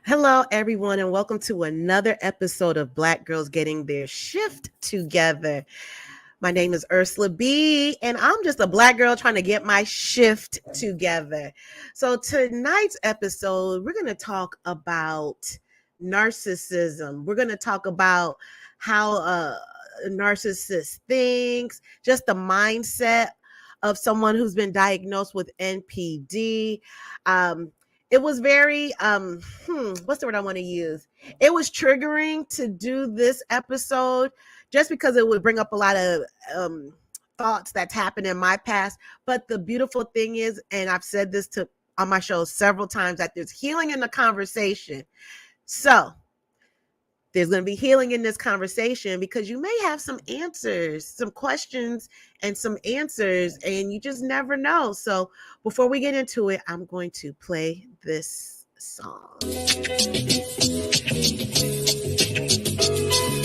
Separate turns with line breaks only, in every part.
Hello, everyone, and welcome to another episode of Black Girls Getting Their Shift Together. My name is Ursula B, and I'm just a Black girl trying to get my shift together. So, tonight's episode, we're going to talk about narcissism. We're going to talk about how a narcissist thinks, just the mindset of someone who's been diagnosed with NPD. It was very what's the word I want to use? It was triggering to do this episode just because it would bring up a lot of thoughts that's happened in my past. But the beautiful thing is, and I've said this to on my show several times, that there's healing in the conversation. So there's going to be healing in this conversation because you may have some answers, some questions and some answers, and you just never know. So before we get into it, I'm going to play this song.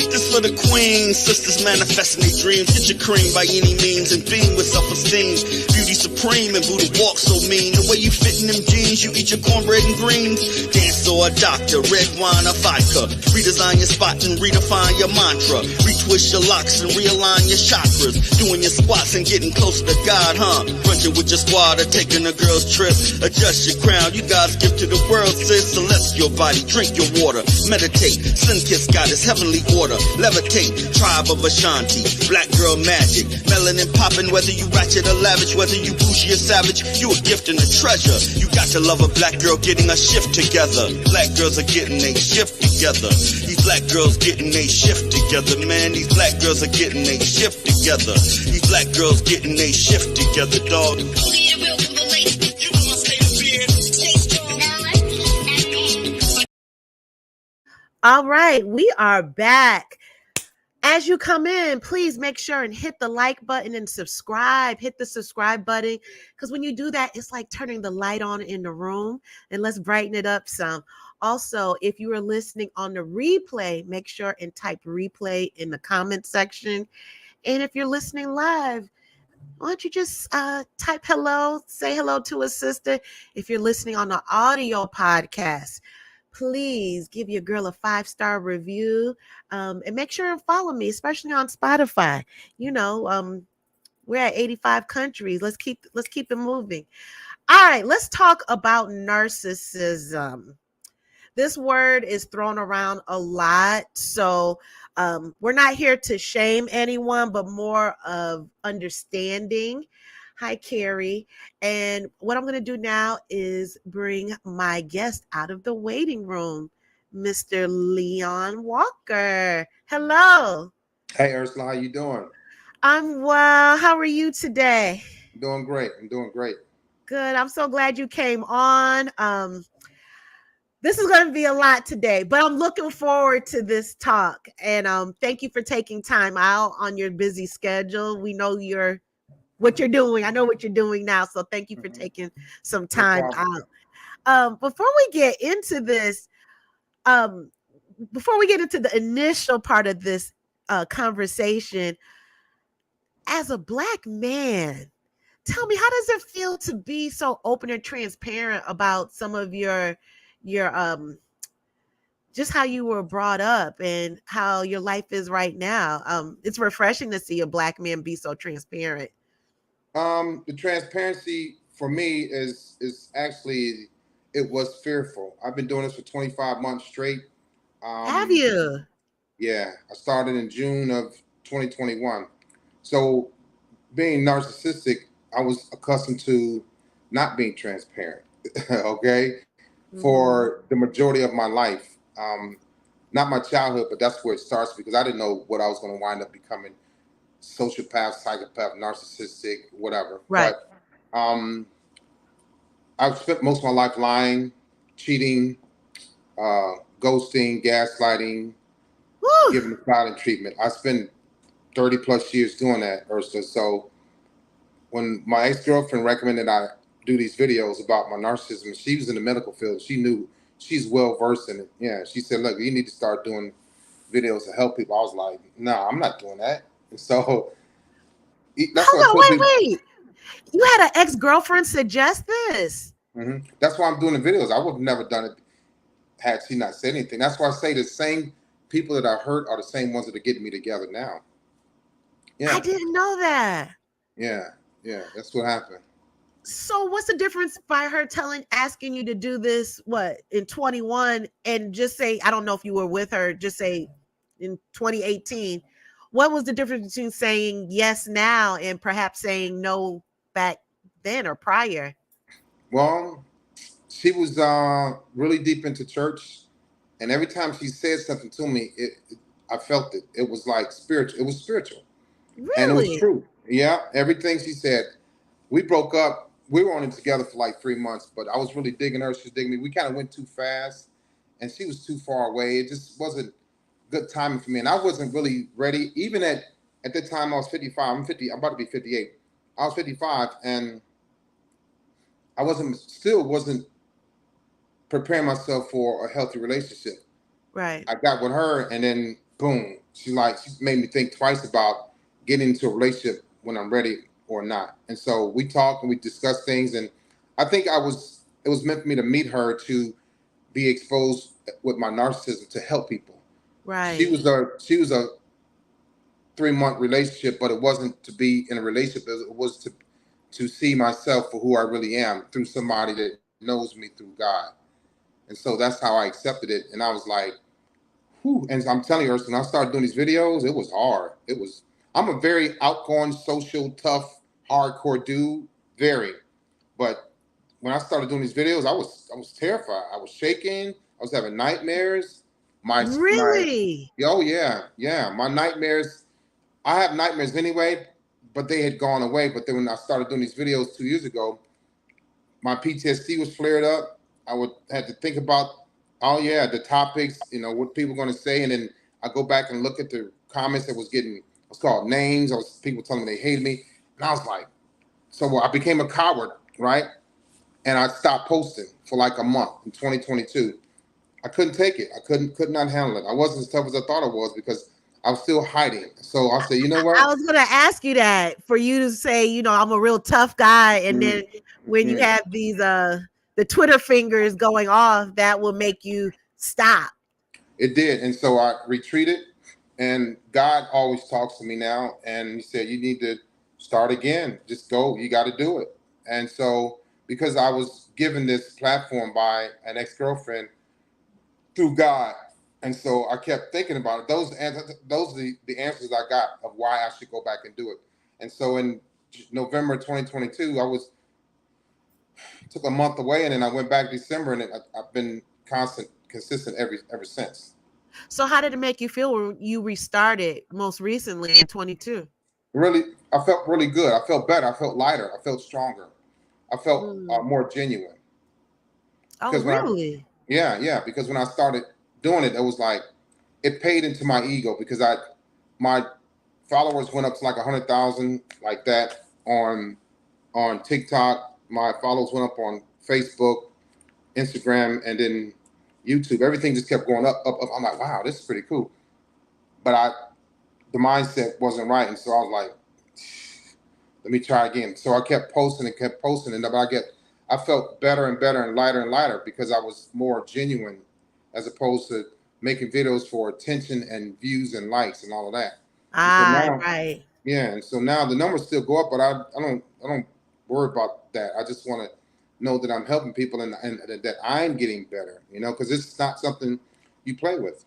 This for the queens, sisters manifesting their dreams. Get your cream by any means and beam with self-esteem. Beauty supreme and booty walk so mean. The way you fit in them jeans, you eat your cornbread and greens. Dance or a doctor, red wine or vodka. Redesign your spot and redefine your mantra. Retwist your locks and realign your chakras. Doing your squats and getting closer to God, huh? Brunching with your squad or taking a girl's trip. Adjust your crown, you God's gift to the world, sis. Celestial body, drink your water. Meditate, sun-kissed goddess, heavenly order. Levitate, tribe of Ashanti, black girl magic, melanin popping, whether you ratchet or lavish, whether you bougie or savage, you a gift and a treasure. You got to love a black girl getting a shift together. Black girls are getting a shift together. These black girls getting a shift together, man. These black girls are getting a shift together. These black girls getting a shift together, dog.
All right, we are back. As you come in, please make sure and hit the like button and subscribe. Hit the subscribe button because when you do that, it's like turning the light on in the room, and let's brighten it up some. Also, if you are listening on the replay, make sure and type replay in the comment section. And if you're listening live, why don't you just type hello, say hello to a sister. If you're listening on the audio podcast, please give your girl a 5-star review and make sure and follow me, especially on Spotify. You know, we're at 85 countries. Let's keep it moving. All right, let's talk about narcissism. This word is thrown around a lot. So we're not here to shame anyone, but more of understanding. Hi, Carrie. And what I'm going to do now is bring my guest out of the waiting room, Mr. Leon Walker. Hello.
Hey, Ursula, how you doing?
I'm well. How are you today?
I'm doing great.
Good. I'm so glad you came on. This is going to be a lot today, but I'm looking forward to this talk. And thank you for taking time out on your busy schedule. We know what you're doing. I know what you're doing now. So thank you for taking some time out. Before we get into this, before we get into the initial part of this conversation, as a Black man, tell me, how does it feel to be so open and transparent about some of your just how you were brought up and how your life is right now? It's refreshing to see a Black man be so transparent.
The transparency for me is actually, it was fearful. I've been doing this for 25 months straight.
Have you?
Yeah, I started in June of 2021. So being narcissistic, I was accustomed to not being transparent, okay, for the majority of my life. Not my childhood, but that's where it starts because I didn't know what I was going to wind up becoming. Sociopath, psychopath, narcissistic, whatever.
Right.
But I've spent most of my life lying, cheating, ghosting, gaslighting, giving the silent treatment. I spent 30 plus years doing that, Ursula. So when my ex-girlfriend recommended I do these videos about my narcissism, she was in the medical field. She knew, she's well versed in it. Yeah, she said, look, you need to start doing videos to help people. I was like, no, I'm not doing that. So that's
wait. You had an ex-girlfriend suggest this?
That's why I'm doing the videos. I would have never done it had she not said anything. That's why I say the same people that I hurt are the same ones that are getting me together now.
I
Yeah,
didn't know that.
yeah, yeah. That's what happened.
So what's the difference by her asking you to do this, what, in 21, and just say, I don't know if you were with her, just say in 2018, what was the difference between saying yes now and perhaps saying no back then or prior?
Well, she was really deep into church, and every time she said something to me, I felt it. It was like spiritual. It was spiritual, and it was
Really?
true. Yeah, everything she said. We broke up. We were only together for like 3 months, but I was really digging her. She was digging me. We kind of went too fast, and she was too far away. It just wasn't good timing for me, and I wasn't really ready. Even at the time, I was 55. I'm 50. I'm about to be 58. I was 55, and I wasn't preparing myself for a healthy relationship.
Right.
I got with her, and then boom, she made me think twice about getting into a relationship when I'm ready or not. And so we talked and we discussed things, and I think it was meant for me to meet her to be exposed with my narcissism to help people.
Right.
She was a 3 month relationship, but it wasn't to be in a relationship. It was to see myself for who I really am through somebody that knows me through God. And so that's how I accepted it. And I was like, whew. And I'm telling you, Ursula, when I started doing these videos, it was hard. I'm a very outgoing, social, tough, hardcore dude, very. But when I started doing these videos, I was terrified. I was shaking. I was having nightmares. My
Really?
oh yeah, yeah. My nightmares. I have nightmares anyway, but they had gone away. But then when I started doing these videos 2 years ago, my PTSD was flared up. I would had to think about, oh yeah, the topics, what people were going to say, and then I go back and look at the comments that was getting what's called names. I was people telling me they hated me, and I was like, so I became a coward, right? And I stopped posting for like a month in 2022. I couldn't take it. I could not handle it. I wasn't as tough as I thought I was because I was still hiding. So I said, you know
I
what?
was gonna ask you that for you to say, I'm a real tough guy, and then when you
Mm-mm.
have these the Twitter fingers going off, that will make you stop.
It did. And so I retreated, and God always talks to me now. And he said, you need to start again. Just go. You got to do it. And so, because I was given this platform by an ex girlfriend through God. And so I kept thinking about it. Those are the answers I got of why I should go back and do it. And so in November 2022, took a month away, and then I went back December, and I've been consistent ever since.
So how did it make you feel when you restarted most recently in 22?
Really, I felt really good. I felt better. I felt lighter. I felt stronger. I felt
Mm.
more genuine
Oh,
because
really?
yeah, because when I started doing it, it was like it paid into my ego because my followers went up to like 100,000 like that on TikTok. My followers went up on Facebook, Instagram, and then YouTube. Everything just kept going up. I'm like, wow, this is pretty cool. But the mindset wasn't right, and so I was like, let me try again. So I kept posting, and I felt better and better and lighter because I was more genuine as opposed to making videos for attention and views and likes and all of that. And so
Ah,
now,
right.
yeah, and so now the numbers still go up, but I don't worry about that. I just want to know that I'm helping people and that I'm getting better, because it's not something you play with.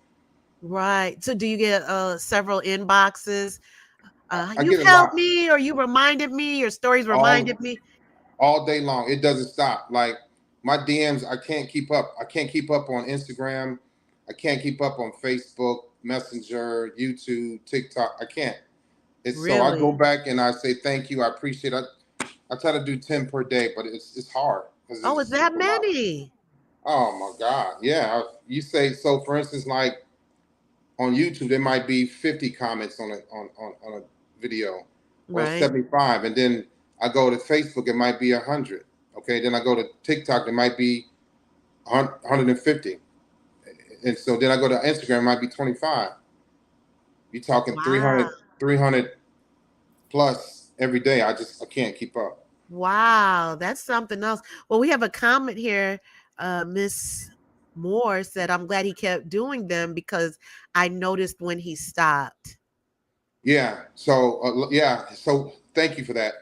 Right. So do you get several inboxes?
I
You've
get a
helped
lot
me, or you reminded me, your stories reminded
all
me.
all day long. It doesn't stop. Like my DMs, I can't keep up. I can't keep up on Instagram. I can't keep up on Facebook, Messenger, YouTube, TikTok. I can't. It's so I go
Really?
back and I say thank you. I appreciate it. I try to do 10 per day, but it's hard because
Oh, it's
it's
that
a lot.
many?
Oh my God. Yeah. You say so for instance, like on YouTube, there might be 50 comments on a video or
Right.
75. And then I go to Facebook, it might be 100. Okay. Then I go to TikTok, it might be 150. And so then I go to Instagram, it might be 25. You're talking
Wow.
300 plus every day. I can't keep up.
Wow. That's something else. Well, we have a comment here, Miss. Moore said, I'm glad he kept doing them because I noticed when he stopped.
Yeah. So yeah. So thank you for that,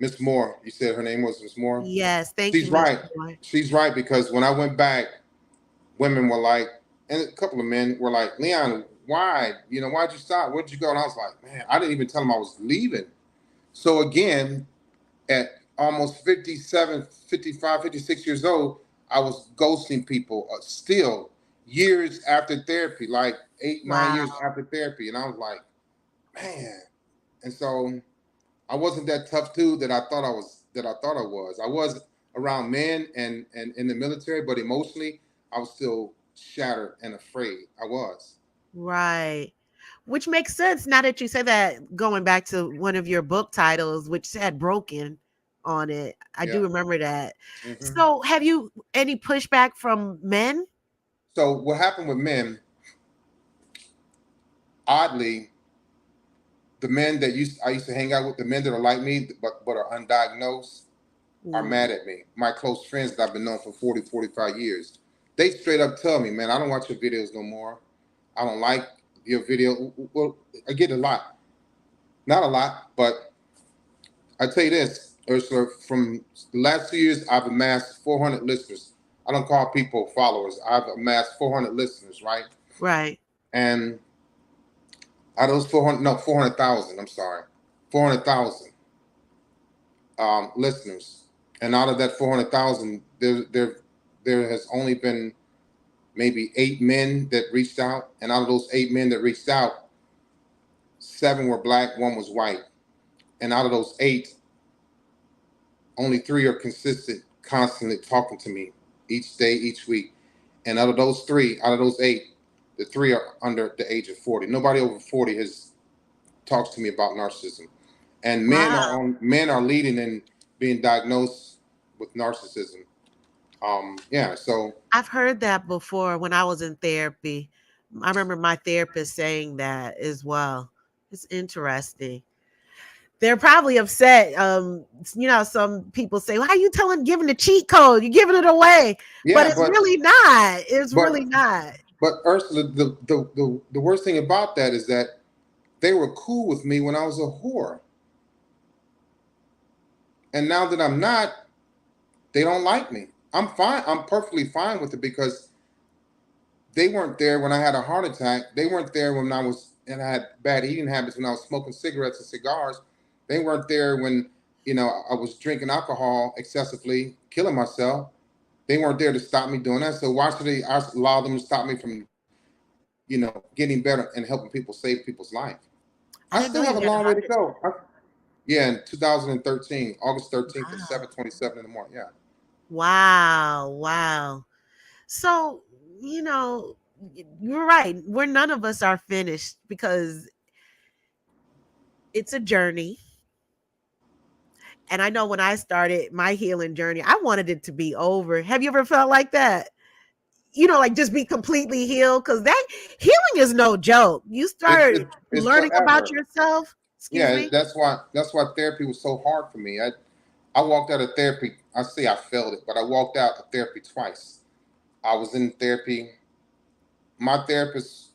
Miss Moore. You said her name was Miss Moore.
Yes, thank you,
She's
Miss
right.
Moore.
She's right because when I went back, women were like, and a couple of men were like, Leon, why? Why'd you stop? Where'd you go? And I was like, man, I didn't even tell them I was leaving. So again, at almost 57, 55, 56 years old, I was ghosting people still years after therapy, like 8, 9 years
Wow.
after therapy. And I was like, man. And so I wasn't that tough dude that I thought I was. I was around men and in the military, but emotionally, I was still shattered and afraid. I was.
Right. Which makes sense now that you say that, going back to one of your book titles, which said broken on it. I do
Yeah.
remember that.
Hmm.
So, have you any pushback from men?
So what happened with men? Oddly, the men that I used to hang out with, the men that are like me but are undiagnosed, are
Ooh,
mad at me. My close friends that I've been known for 40, 45 years, they straight up tell me, man, I don't watch your videos no more. I don't like your video. Well, I get a lot. Not a lot, but I tell you this, Ursula, from the last 2 years, I've amassed 400 listeners. I don't call people followers. I've amassed 400 listeners, right?
right.
And out of those 400, no, 400,000, I'm sorry, 400,000 listeners. And out of that 400,000, there has only been maybe 8 men that reached out. And out of those 8 men that reached out, 7 were black, 1 was white. And out of those 8, only 3 are consistent, constantly talking to me each day, each week. And out of those 3, out of those 8, the 3 are under the age of 40. Nobody over 40 has talks to me about narcissism. And
Wow.
men are leading in being diagnosed with narcissism. Yeah, so
I've heard that before when I was in therapy. I remember my therapist saying that as well. It's interesting. They're probably upset. Some people say, "Why are you giving the cheat code? You're giving it away." But
yeah,
it's really not. It's really
but
not.
but Ursula, the worst thing about that is that they were cool with me when I was a whore, and now that I'm not, they don't like me. I'm fine. I'm perfectly fine with it because they weren't there when I had a heart attack. They weren't there when I had bad eating habits when I was smoking cigarettes and cigars. They weren't there when I was drinking alcohol excessively, killing myself. They weren't there to stop me doing that. So why should they allow them to stop me from getting better and helping people save people's life?
I
I
didn't know
still have
you
a
had a
long way
heart
to go.
attack.
Yeah, in 2013, August 13th at
Wow.
7:27 in the morning. Yeah.
Wow. Wow. So, you know, you're right. We're none of us are finished because it's a journey. And I know when I started my healing journey, I wanted it to be over. Have you ever felt like that? Like just be completely healed, because that healing is no joke. You
It's
start
it's, it's
learning about
forever.
yourself. Excuse
Yeah,
me.
that's why therapy was so hard for me. I walked out of therapy. I say I failed it, but I walked out of therapy twice. I was in therapy. My therapist,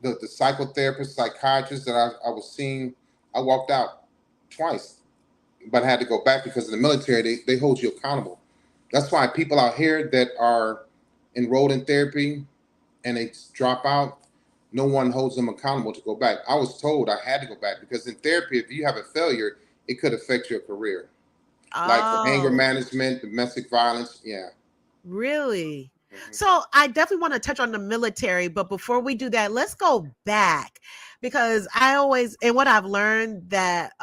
the psychotherapist, psychiatrist that I was seeing, I walked out twice, but I had to go back because in the military they hold you accountable. That's why people out here that are enrolled in therapy and they drop out, no one holds them accountable to go back. I was told I had to go back because in therapy, if you have a failure, it could affect your career. Like for anger
Oh,
management, domestic violence. Yeah.
really?
Hmm.
So I definitely want to touch on the military, but before we do that, let's go back, because I always, and what I've learned, that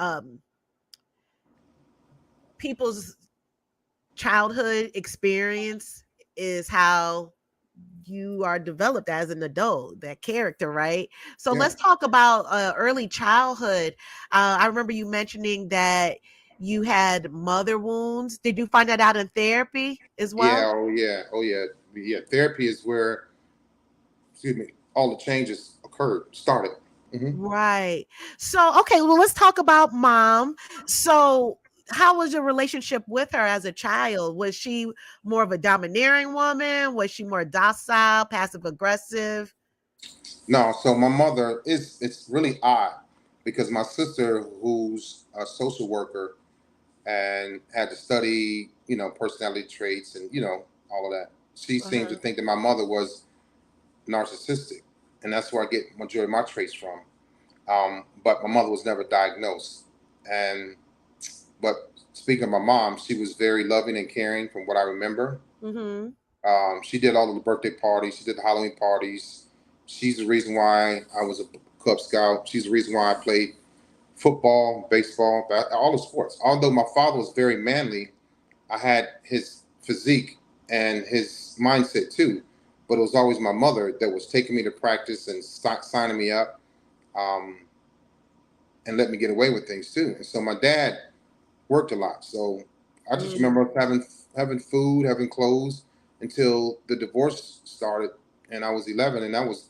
people's childhood experience is how you are developed as an adult, that character, right? So
Yeah.
let's talk about early childhood. I remember you mentioning that you had mother wounds. Did you find that out in therapy as
Yeah.
well?
Oh yeah. Oh yeah. Yeah. Therapy is where, excuse me, all the changes started. Hmm.
Right. So, okay, well, let's talk about mom. So, how was your relationship with her as a child? Was she more of a domineering woman? Was she more docile, passive aggressive?
No, so my mother is, it's really odd because my sister, who's a social worker and had to study, personality traits and, all of that, she seems to
Uh-huh.
think that my mother was narcissistic. And that's where I get majority of my traits from. But my mother was never diagnosed. And, but speaking of my mom, she was very loving and caring from what I remember.
Mm-hmm.
She did all of the birthday parties. She did the Halloween parties. She's the reason why I was a Cub Scout. She's the reason why I played football, baseball, all the sports. Although my father was very manly, I had his physique and his mindset too. But it was always my mother that was taking me to practice and signing me up, um, and let me get away with things too. And so my dad worked a lot. So I just
Mm.
remember us having food, having clothes until the divorce started, and I was 11, and that was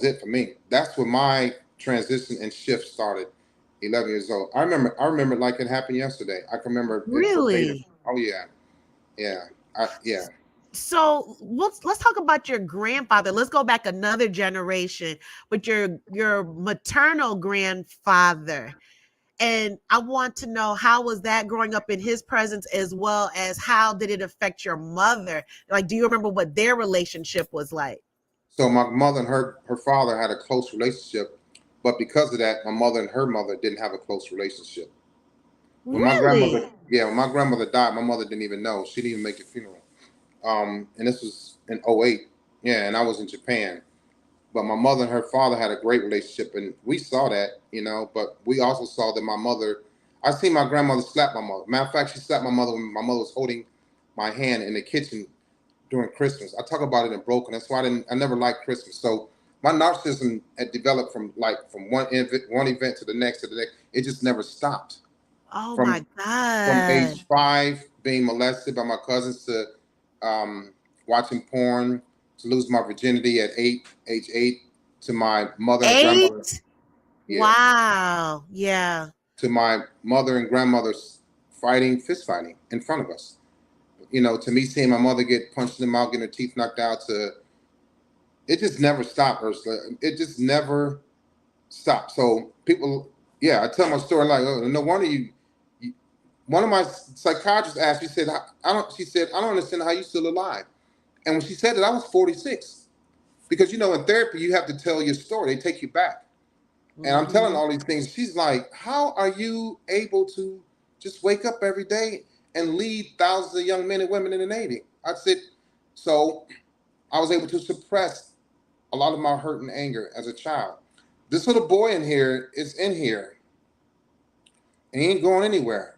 it for me. That's when my transition and shift started. 11 years old. I remember it like it happened yesterday. I can remember it verbatim.
Really?
Oh yeah, yeah, yeah.
So let's talk about your grandfather. Let's go back another generation with your maternal grandfather. And I want to know, how was that growing up in his presence, as well as how did it affect your mother? Like, do you remember what their relationship was like?
So my mother and her father had a close relationship, but because of that, my mother and her mother didn't have a close relationship. When my grandmother,
Really?
yeah, when my grandmother died, my mother didn't even know. She didn't even make the funeral. And this was in '08. Yeah, and I was in Japan. But my mother and her father had a great relationship, and we saw that, but we also saw that my mother, I seen my grandmother slap my mother. Matter of fact, she slapped my mother when my mother was holding my hand in the kitchen during Christmas. I talk about it in broken. That's why I never liked Christmas. So my narcissism had developed from one event to the next to the next. It just never stopped.
Oh
From
my
from
God.
age 5, being molested by my cousins, to watching porn, to lose my virginity at age 8, to my mother and grandmother,
8?
yeah,
Wow. Yeah.
to my mother and grandmother's fist fighting in front of us. To me seeing my mother get punched in the mouth, getting her teeth knocked out, to it just never stopped, Ursula. It just never stopped. So people, yeah, I tell my story like, oh, no wonder you. One of my psychiatrists asked, she said, She said, I don't understand how you still alive. And when she said that, I was 46. Because in therapy, you have to tell your story. They take you back. And I'm telling
Mhm.
all these things. She's like, how are you able to just wake up every day and lead thousands of young men and women in the Navy? I said, so I was able to suppress a lot of my hurt and anger as a child. This little boy in here is in here, and he ain't going anywhere.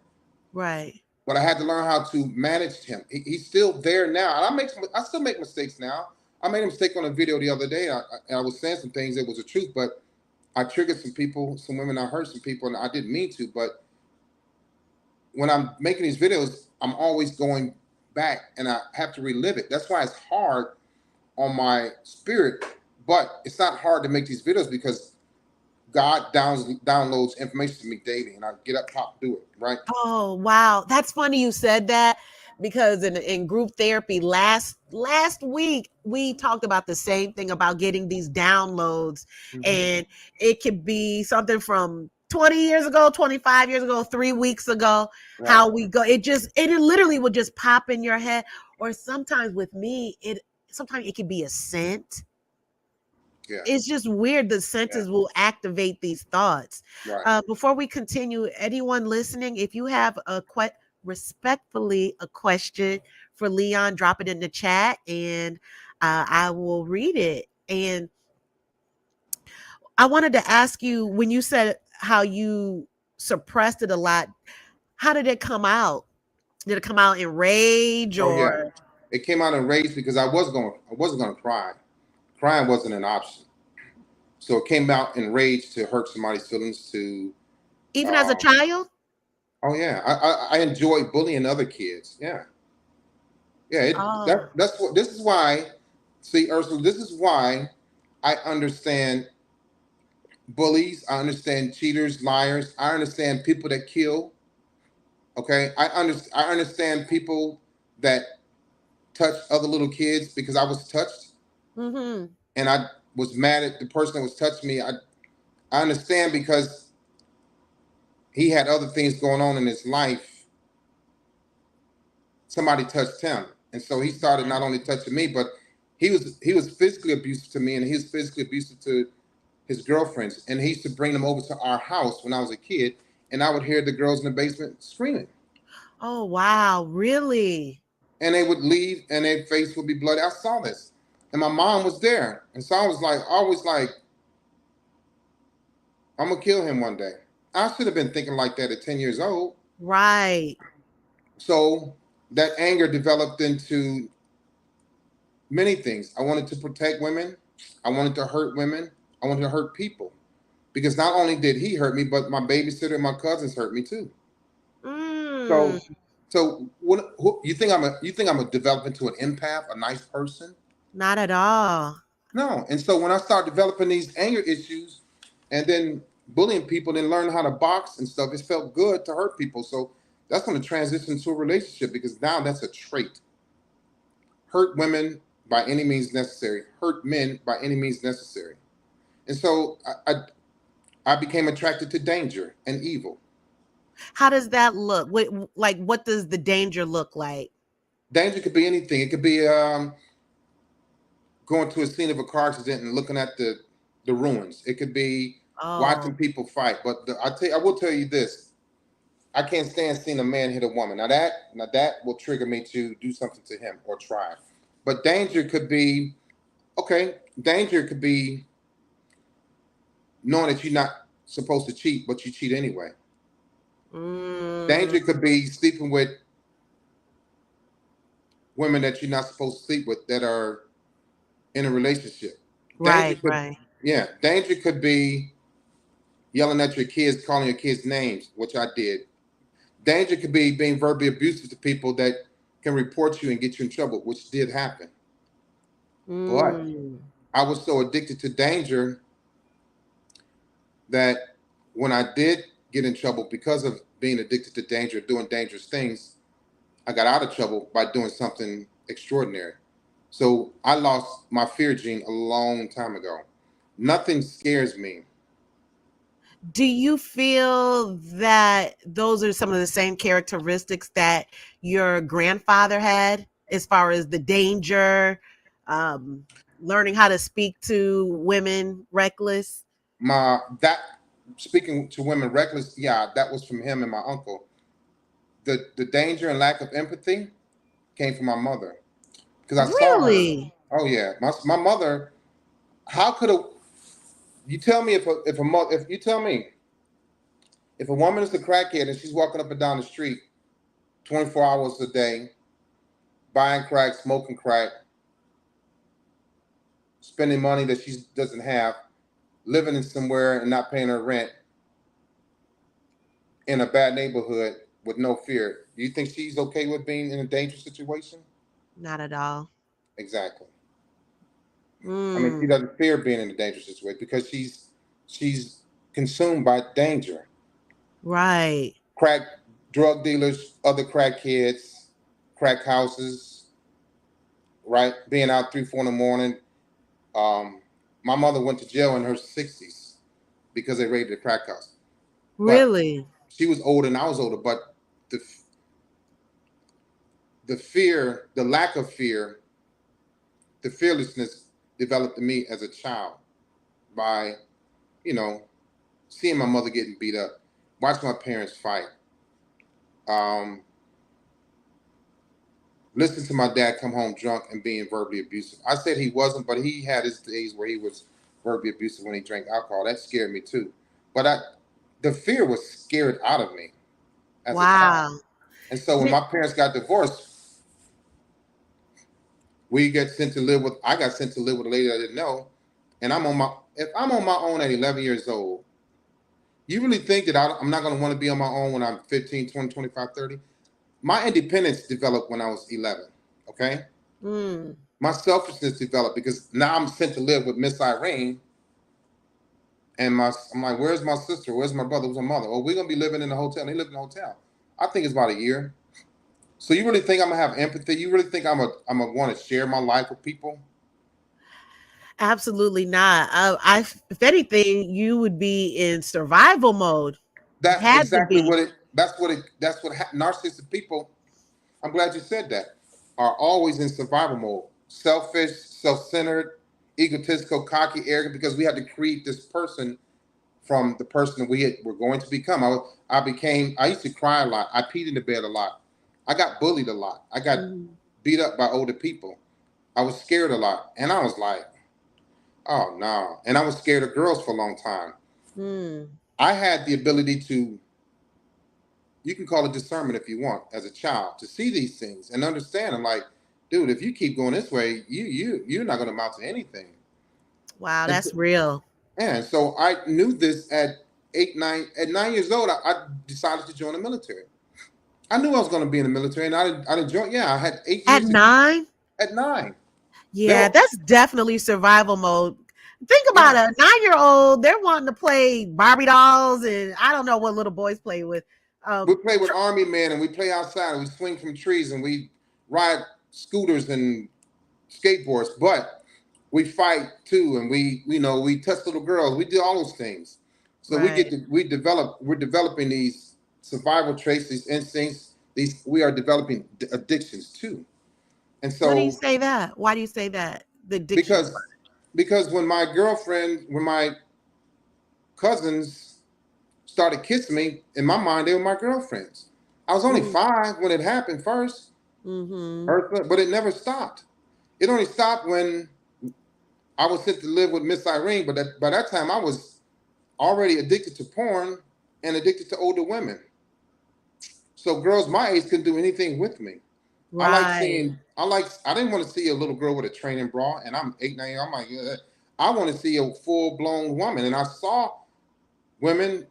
Right.
But I had to learn how to manage him. He's still there now, and I still make mistakes now. I made a mistake on a video the other day. I was saying some things that was the truth, but I triggered some people, some women. I hurt some people, and I didn't mean to. But when I'm making these videos, I'm always going back, and I have to relive it. That's why it's hard on my spirit, but it's not hard to make these videos because God downloads information to me daily, and I get up, pop, do it, right?
Oh, wow. That's funny you said that, because in group therapy last week we talked about the same thing, about getting these downloads.
Mm-hmm.
And it could be something from 20 years ago, 25 years ago, 3 weeks ago,
Right.
how we go, it literally would just pop in your head. Or sometimes with me, sometimes it could be a scent.
Yeah.
It's just weird. The
Yeah.
senses will activate these thoughts.
Right.
Before we continue, anyone listening, if you have respectfully a question for Leon, drop it in the chat, and I will read it. And I wanted to ask you, when you said how you suppressed it a lot, how did it come out? Did it come out in rage,
Oh yeah.
or?
It came out in rage because I wasn't gonna cry. Crying wasn't an option. So it came out in rage to hurt somebody's feelings. To
Even as a
um,
child?
oh yeah, I enjoy bullying other kids. Yeah, yeah.
Oh,
That's what. This is why. See, Ursula, this is why I understand bullies. I understand cheaters, liars. I understand people that kill. Okay, I understand people that touch other little kids because I was touched,
Mm-hmm.
and I was mad at the person that was touching me. I understand because he had other things going on in his life. Somebody touched him, and so he started not only touching me, but he was physically abusive to me, and he was physically abusive to his girlfriends. And he used to bring them over to our house when I was a kid, and I would hear the girls in the basement screaming,
Oh, wow. Really?
and they would leave, and their face would be bloody. I saw this, and my mom was there, and so I was like, always like, I'm gonna kill him one day. I should have been thinking like that at 10 years old.
Right.
So that anger developed into many things. I wanted to protect women. I wanted to hurt women. I wanted to hurt people. Because not only did he hurt me, but my babysitter and my cousins hurt me too.
Mm,
So, you think I'm a develop into an empath, a nice person?
not at all.
No. And so when I start developing these anger issues, and then bullying people, then learn how to box and stuff, it felt good to hurt people. So that's going to transition to a relationship because now that's a trait. Hurt women by any means necessary. Hurt men by any means necessary. And so I became attracted to danger and evil.
How does that look? What does the danger look like?
Danger could be anything. It could be going to a scene of a car accident and looking at the ruins. It could be watching
Oh,
people fight. But I will tell you this: I can't stand seeing a man hit a woman. Now that will trigger me to do something to him or try. But danger could be okay. Danger could be knowing that you're not supposed to cheat, but you cheat anyway.
mm,
Danger could be sleeping with women that you're not supposed to sleep with that are in a relationship. Danger
right,
could,
right.
yeah, danger could be yelling at your kids, calling your kids names, which I did. Danger could be being verbally abusive to people that can report you and get you in trouble, which did happen. But
Mm,
I was so addicted to danger that when I did get in trouble because of being addicted to danger, doing dangerous things, I got out of trouble by doing something extraordinary. So I lost my fear gene a long time ago. Nothing scares me.
do you feel that those are some of the same characteristics that your grandfather had as far as the danger, um, learning how to speak to women reckless?
My that Speaking to women reckless, yeah, that was from him and my uncle. The danger and lack of empathy came from my mother because I saw her.
Really?
Oh yeah, my mother. How could a you tell me if a mother if you tell me if a woman is a crackhead and she's walking up and down the street 24 hours a day, buying crack, smoking crack, spending money that she doesn't have, living in somewhere and not paying her rent in a bad neighborhood with no fear. Do you think she's okay with being in a dangerous situation?
Not at all.
Exactly. I mean, she
Mm,
doesn't fear being in a dangerous situation because she's consumed by danger.
right.
Crack drug dealers, other crack kids, crack houses, right? Being out 3, 4 in the morning. Um, my mother went to jail in her 60s because they raided a crack house. But
Really?
she was older and I was older. But the the fear, the lack of fear, the fearlessness developed in me as a child by, you know, seeing my mother getting beat up, watching my parents fight, um, listening to my dad come home drunk and being verbally abusive. I said he wasn't, but he had his days where he was verbally abusive when he drank alcohol. That scared me too. But the fear was scared out of me as a child.
Wow.
And so when
Did,
my parents got divorced, I got sent to live with a lady I didn't know. And if I'm on my own at 11 years old, you really think that I'm not going to want to be on my own when I'm 15, 20, 25, 30? My independence developed when I was 11. Okay.
mm,
My selfishness developed because now I'm sent to live with Miss Irene. And I'm like, where's my sister? Where's my brother? Where's my mother? Oh, we're going to be living in a hotel. They live in a hotel. I think it's about a year. So you really think I'm gonna have empathy? You really think I'm gonna want to share my life with people?
Absolutely not. If anything, you would be in survival mode.
That's
Had to
exactly
be.
what it. That's what narcissistic people. I'm glad you said that. Are always in survival mode, selfish, self-centered, egotistical, cocky, arrogant, because we had to create this person from the person that were going to become. I used to cry a lot. I peed in the bed a lot. I got bullied a lot. I got
Mhm.
beat up by older people. I was scared a lot. And I was like, oh no. And I was scared of girls for a long time.
Mm.
I had the ability to, you can call it discernment if you want, as a child, to see these things and understand. I'm like, dude, if you keep going this way, you're not gonna amount to anything.
Wow,
And so,
that's real.
and so I knew this at 9 years old. I decided to join the military. I knew I was going to be in the military, and I didn't join. Yeah, I had eight
At
years to,
9?
at 9. They
Yeah,
were,
that's definitely survival mode. Think about
yeah.
a 9-year-old. They're wanting to play Barbie dolls, and I don't know what little boys play with.
We
Um,
play with army men, and we play outside, and we swing from trees, and we ride scooters and skateboards. But we fight too, and we test little girls. We do all those things. So
right.
we're developing these survival traits, these instincts. We are developing addictions too. And
What do you
so
say that? Why do you say that? The addiction part.
because because when my cousins started kissing me, in my mind they were my girlfriends. I was only
Mm,
5 when it happened first,
mm-hmm.
but it never stopped. It only stopped when I was sent to live with Miss Irene, but by that time I was already addicted to porn and addicted to older women. So girls my age couldn't do anything with me.
Right.
I didn't want to see a little girl with a training bra, and I'm 8, 9. I'm like, "Ugh." I want to see a full blown woman, and I saw women,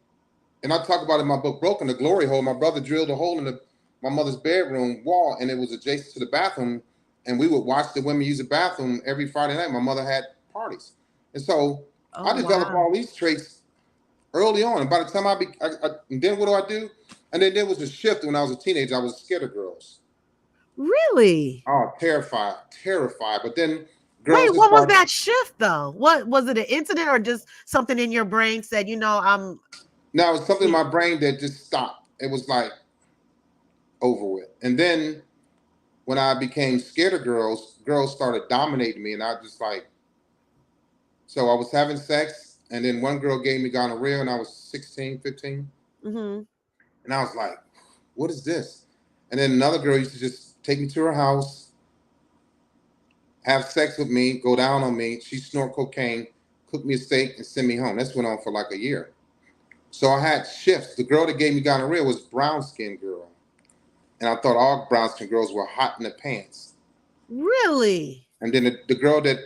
and I talk about it in my book, Broken, the Glory Hole. My brother drilled a hole in my mother's bedroom wall, and it was adjacent to the bathroom, and we would watch the women use the bathroom every Friday night. My mother had parties, and so
Oh,
I developed
wow.
all these traits early on. And by the time and then what do I do? And then there was a shift when I was a teenager. I was scared of girls.
Really?
Oh, terrified, terrified. But then girls
Wait,
just
what was
start.
that shift though? What was it, an incident or just something in your brain said, I'm
Now it's something in my brain that just stopped. It was like over with. And then when I became scared of girls, girls started dominating me, and I just like. So I was having sex, and then one girl gave me gonorrhea, and I was 16, 15,
mm-hmm.
and I was like, "What is this?" And then another girl used to just take me to her house, have sex with me, go down on me. She snort cocaine, cook me a steak, and send me home. This went on for like a year. So I had shifts. The girl that gave me gonorrhea was brown skinned girl. And I thought all brown skinned girls were hot in the pants.
Really?
And then the girl that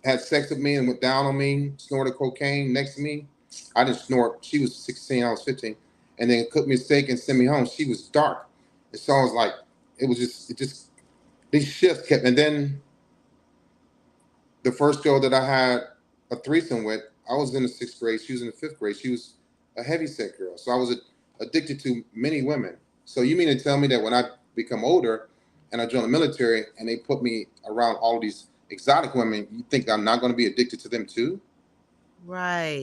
had sex with me and went down on me, snorted cocaine next to me. I didn't snort. She was 16, I was 15. And then cooked me a steak and sent me home. She was dark. And so I was like, these shifts kept. And then the first girl that I had a threesome with, I was in the 6th grade. She was in the 5th grade. She was a heavyset girl. So I was addicted to many women. So you mean to tell me that when I become older and I join the military and they put me around all these exotic women, you think I'm not going to be addicted to them too?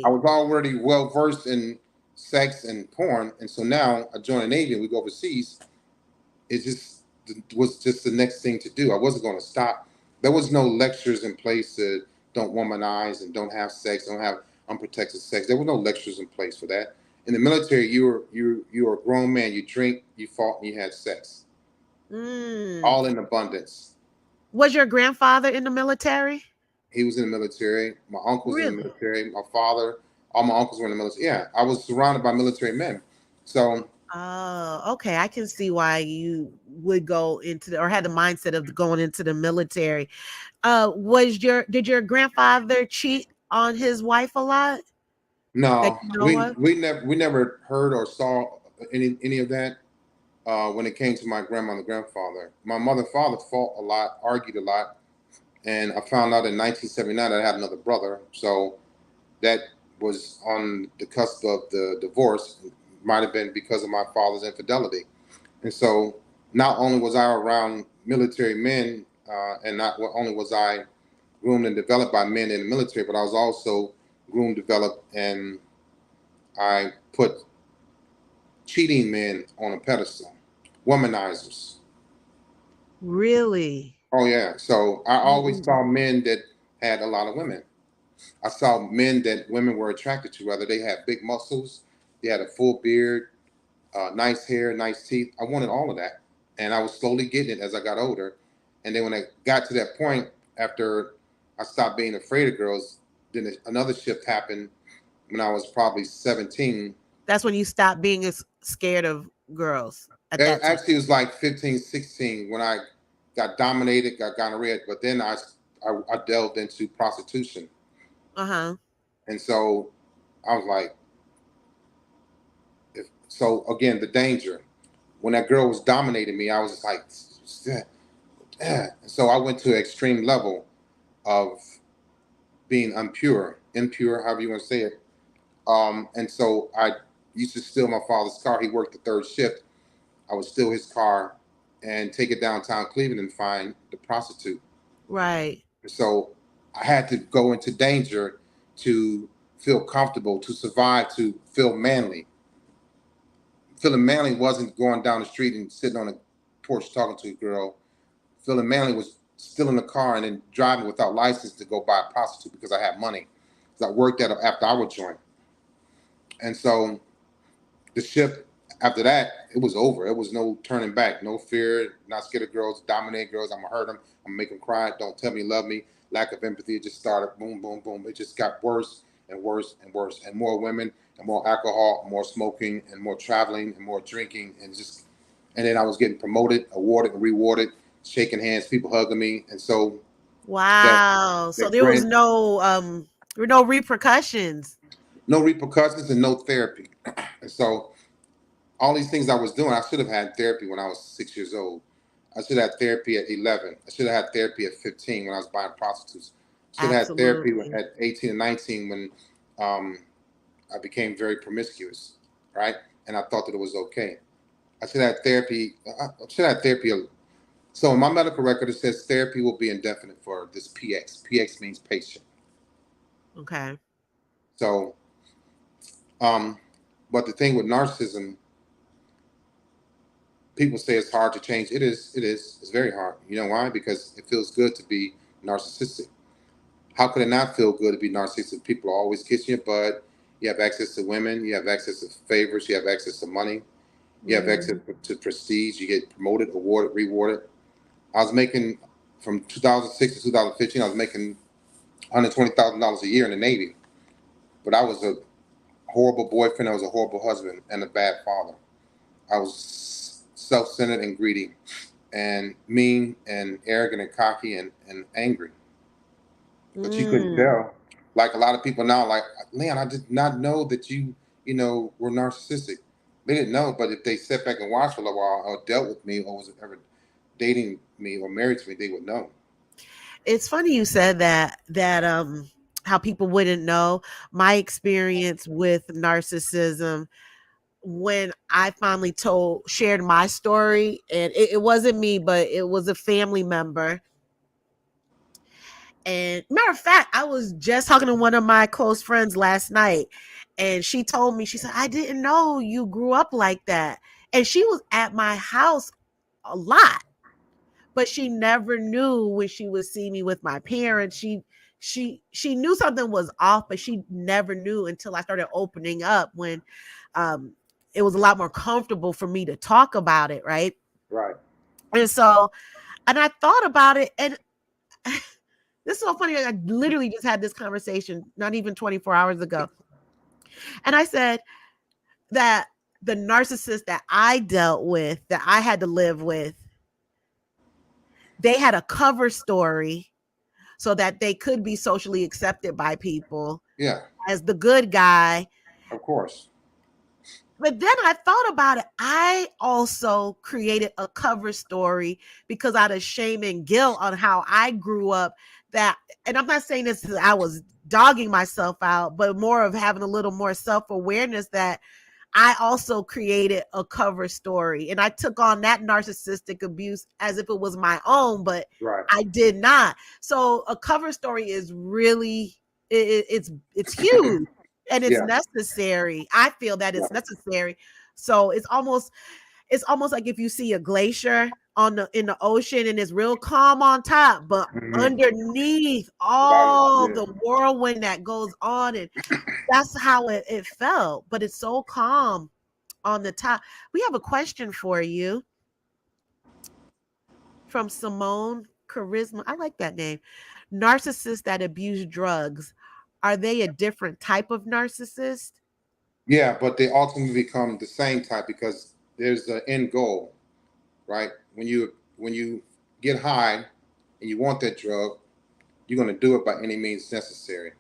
I
Right.
was already well versed in sex and porn. And so now I join the Navy and we go overseas. It just was just the next thing to do. I wasn't going to stop. There was no lectures in place to don't womanize and don't have sex, don't have unprotected sex. There were no lectures in place for that. In the military, you were a grown man. You drink, you fought, and you had sex,
Mm.
all in abundance.
Was your grandfather in the military?
He was in the military. My uncles in the
Really?
military. My father, all my uncles were in the military. Yeah, I was surrounded by military men. So
Oh, okay. I can see why you would go into or had the mindset of going into the military. Did your grandfather cheat on his wife a lot that
no,
you know
we
of?
we never heard or saw any of that. When it came to my grandmother and grandfather. My mother and father fought a lot, argued a lot, and I found out in 1979 that I had another brother. So that was on the cusp of the divorce. might have been because of my father's infidelity. And so not only was I around military men, and not only was I groomed and developed by men in the military, but I was also groomed, developed, and I put cheating men on a pedestal, womanizers.
Really?
Oh yeah. So I always
Mm.
saw men that had a lot of women. I saw men that women were attracted to, whether they had big muscles, they had a full beard, nice hair, nice teeth. I wanted all of that, and I was slowly getting it as I got older. And then when I got to that point, after I stopped being afraid of girls, then another shift happened when I was probably 17.
That's when you stopped being as scared of girls at that time.
Actually, it was like 15, 16 when I got dominated, got gonorrhea. But then I delved into prostitution,
Uh-huh.
and so I was like, so again, the danger. When that girl was dominating me, I was just like, yeah, yeah. So I went to an extreme level of being impure, however you want to say it. And so I used to steal my father's car. He worked the third shift. I would steal his car and take it downtown Cleveland and find the prostitute.
Right.
So I had to go into danger to feel comfortable, to survive, to feel manly. Feeling manly wasn't going down the street and sitting on a porch talking to a girl. Feeling manly was still in the car and then driving without license to go buy a prostitute because I had money. Because I worked at an after hour joint. And so the shift after that, it was over. It was no turning back, no fear, not scared of girls, dominate girls. I'm gonna hurt them. I'm gonna make them cry. Don't tell me you love me. Lack of empathy. It just started boom, boom, boom. It just got worse and worse and worse. And more women and more alcohol, more smoking and more traveling and more drinking and then I was getting promoted, awarded, and rewarded, shaking hands, people hugging me. And so that
Wow. So
that
there was
grand
no repercussions.
no repercussions and no therapy. And so all these things I was doing, I should have had therapy when I was 6 years old. I should have had therapy at 11. I should have had therapy at 15 when I was buying prostitutes. I should have had therapy
Absolutely.
at 18 and 19 when um, I became very promiscuous, right? And I thought that it was okay. I should have had therapy. I should have had therapy. So in my medical record, it says therapy will be indefinite for this PX. PX means patient.
Okay.
So, but the thing with narcissism, people say it's hard to change. It is. It is. It's very hard. You know why? Because it feels good to be narcissistic. How could it not feel good to be narcissistic? People are always kissing your butt. You have access to women. You have access to favors. You have access to money. You have access
Mm.
to prestige. You get promoted, awarded, rewarded. I was making from 2006 to 2015. I was making $120,000 a year in the Navy. But I was a horrible boyfriend. I was a horrible husband and a bad father. I was self-centered and greedy and mean and arrogant and cocky and angry. But you couldn't
Mm.
tell. Like a lot of people now, like, Leon, I did not know that were narcissistic. They didn't know, but if they sat back and watched for a little while or dealt with me or was ever dating me or married to me, they would know.
It's funny you said that how people wouldn't know. My experience with narcissism, when I finally shared my story, and it wasn't me, but it was a family member. And matter of fact, I was just talking to one of my close friends last night, and she told me, she said, I didn't know you grew up like that. And she was at my house a lot, but she never knew when she would see me with my parents. She knew something was off, but she never knew until I started opening up when um it was a lot more comfortable for me to talk about it, right?
Right.
And so, and I thought about it, and this is so funny. I literally just had this conversation not even 24 hours ago. And I said that the narcissist that I dealt with, that I had to live with, they had a cover story so that they could be socially accepted by people
Yeah,
as the good guy.
of course.
But then I thought about it. I also created a cover story because out of shame and guilt on how I grew up, that, and I'm not saying this, I was dogging myself out, but more of having a little more self-awareness that I also created a cover story, and I took on that narcissistic abuse as if it was my own, but
Right.
I did not. So a cover story is really it's huge, and it's
Yeah.
necessary. I feel that
Yeah.
it's necessary. So it's almost like if you see a glacier on the in the ocean and it's real calm on top, but
Mm-hmm.
underneath
Bottom.
all
Yeah.
the whirlwind that goes on, and that's how it felt. But it's so calm on the top. We have a question for you from Simone Charisma. I like that name. Narcissists that abuse drugs, are they a different type of narcissist?
Yeah, but they ultimately become the same type because there's the end goal, right? When you get high and you want that drug, you're going to do it by any means necessary.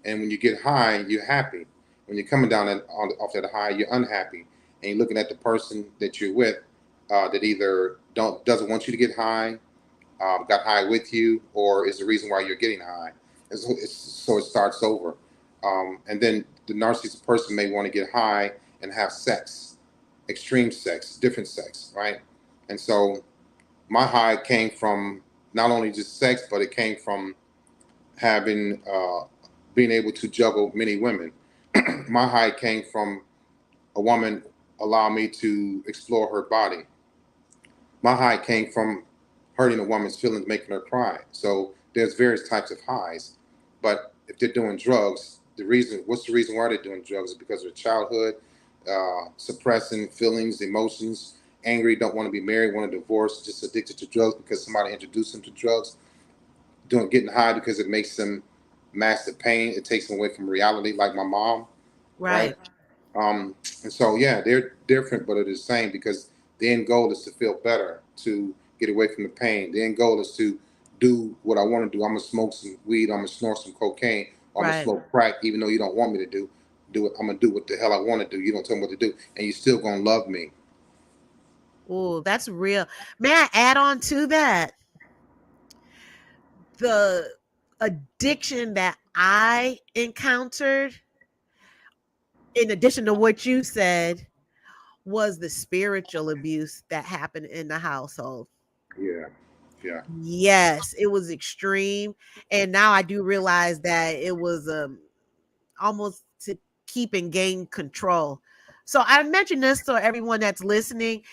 And when you get high, you're happy. When you're coming down off that high, you're unhappy, and you're looking at the person that you're with that either doesn't want you to get high, got high with you, or is the reason why you're getting high. And so it starts over. And then the narcissistic person may want to get high and have sex, extreme sex, different sex, right? And so my high came from not only just sex, but it came from having being able to juggle many women. My high came from a woman allow me to explore her body. My high came from hurting a woman's feelings, making her cry. So there's various types of highs. But if they're doing drugs, what's the reason why they're doing drugs? Is because of their childhood, suppressing feelings, emotions, angry, don't want to be married, want to divorce, just addicted to drugs because somebody introduced them to drugs, getting high because it makes them massive pain. It takes them away from reality, like my mom, right?
Right,
And so, yeah, they're different, but they're the same because the end goal is to feel better, to get away from the pain. The end goal is to do what I want to do. I'm gonna smoke some weed. I'm gonna snort some cocaine. Or I'm gonna
right.
smoke crack, even though you don't want me to do it. I'm gonna do what the hell I want to do. You don't tell me what to do, and you still gonna love me.
Oh, that's real. May I add on to that? The addiction that I encountered, in addition to what you said, was the spiritual abuse that happened in the household.
Yeah, yeah.
Yes, it was extreme. And now I do realize that it was almost to keep and gain control. So I mentioned this to everyone that's listening.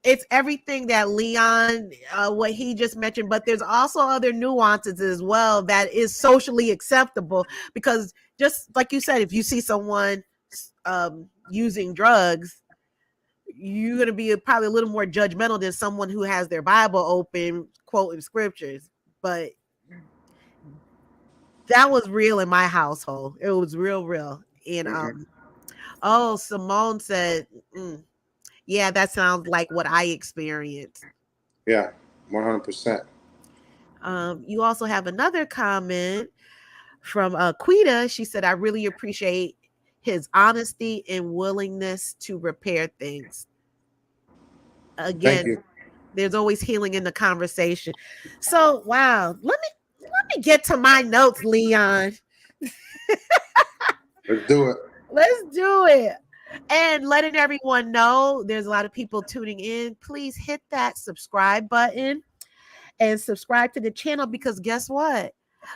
It's everything that Leon, what he just mentioned, but there's also other nuances as well that is socially acceptable. Because just like you said, if you see someone using drugs, you're going to be probably a little more judgmental than someone who has their Bible open, quoting scriptures. But that was real in my household. It was real, real. And
Hmm.
oh, Simone said, mm, yeah, that sounds like what I experienced.
Yeah, 100%.
You also have another comment from Quita. She said, I really appreciate his honesty and willingness to repair things.
Thank
Again,
you.
there's always healing in the conversation. So, wow, let me get to my notes, Leon.
Let's do it.
Let's do it. And letting everyone know there's a lot of people tuning in. Please hit that subscribe button and subscribe to the channel because guess what?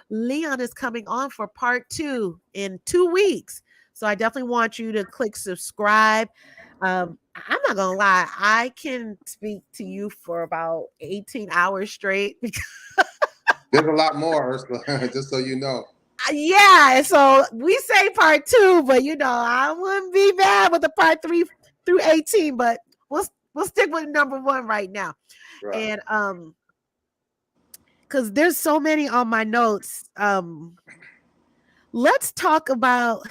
Leon is coming on for part 2 in 2 weeks. So I definitely want you to click subscribe. I'm not gonna lie, I can speak to you for about 18 hours straight.
There's a lot more, Ursula, just so you know.
Yeah, so we say part 2, but I wouldn't be bad with the part 3 through 18, but we'll stick with number 1 right now.
Right.
And because there's so many on my notes. Let's talk about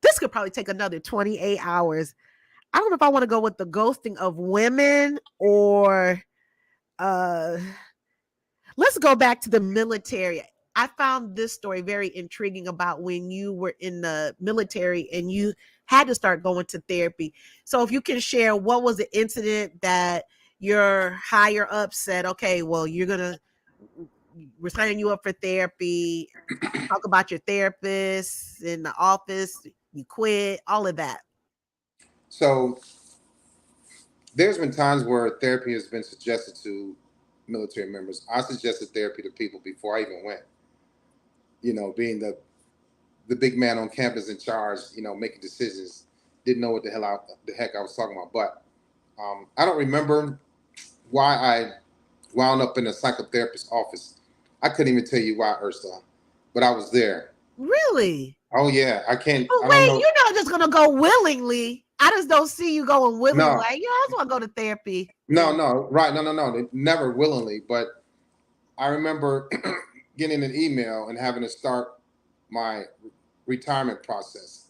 this. Could probably take another 28 hours. I don't know if I want to go with the ghosting of women or uh let's go back to the military. I found this story very intriguing about when you were in the military and you had to start going to therapy. So if you can share, what was the incident that your higher up said, okay, well, we're signing you up for therapy. Talk about your therapist in the office, you quit, all of that.
So there's been times where therapy has been suggested to military members. I suggested therapy to people before I even went. Being the big man on campus in charge, making decisions, didn't know what the heck I was talking about. But I don't remember why I wound up in a psychotherapist's office. I couldn't even tell you why, Ursula, but I was there.
Really?
Oh yeah, I can't.
Oh,
I don't
wait,
know.
you're not just gonna go willingly. I just don't see you going willingly.
No,
Like, I just want to go to therapy.
no, right, no, never willingly. But I remember getting an email and having to start my retirement process,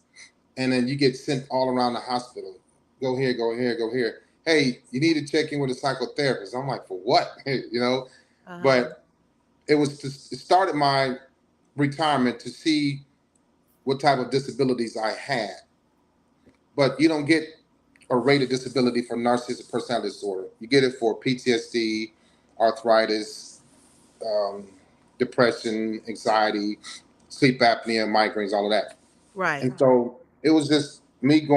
and then you get sent all around the hospital. Go here, go here, go here. Hey, you need to check in with a psychotherapist. I'm like, for what?
Uh-huh.
But it started my retirement to see what type of disabilities I had. But you don't get a rated disability for narcissistic personality disorder. You get it for PTSD, arthritis, um, depression, anxiety, sleep apnea, migraines, all of that.
Right.
And so it was just me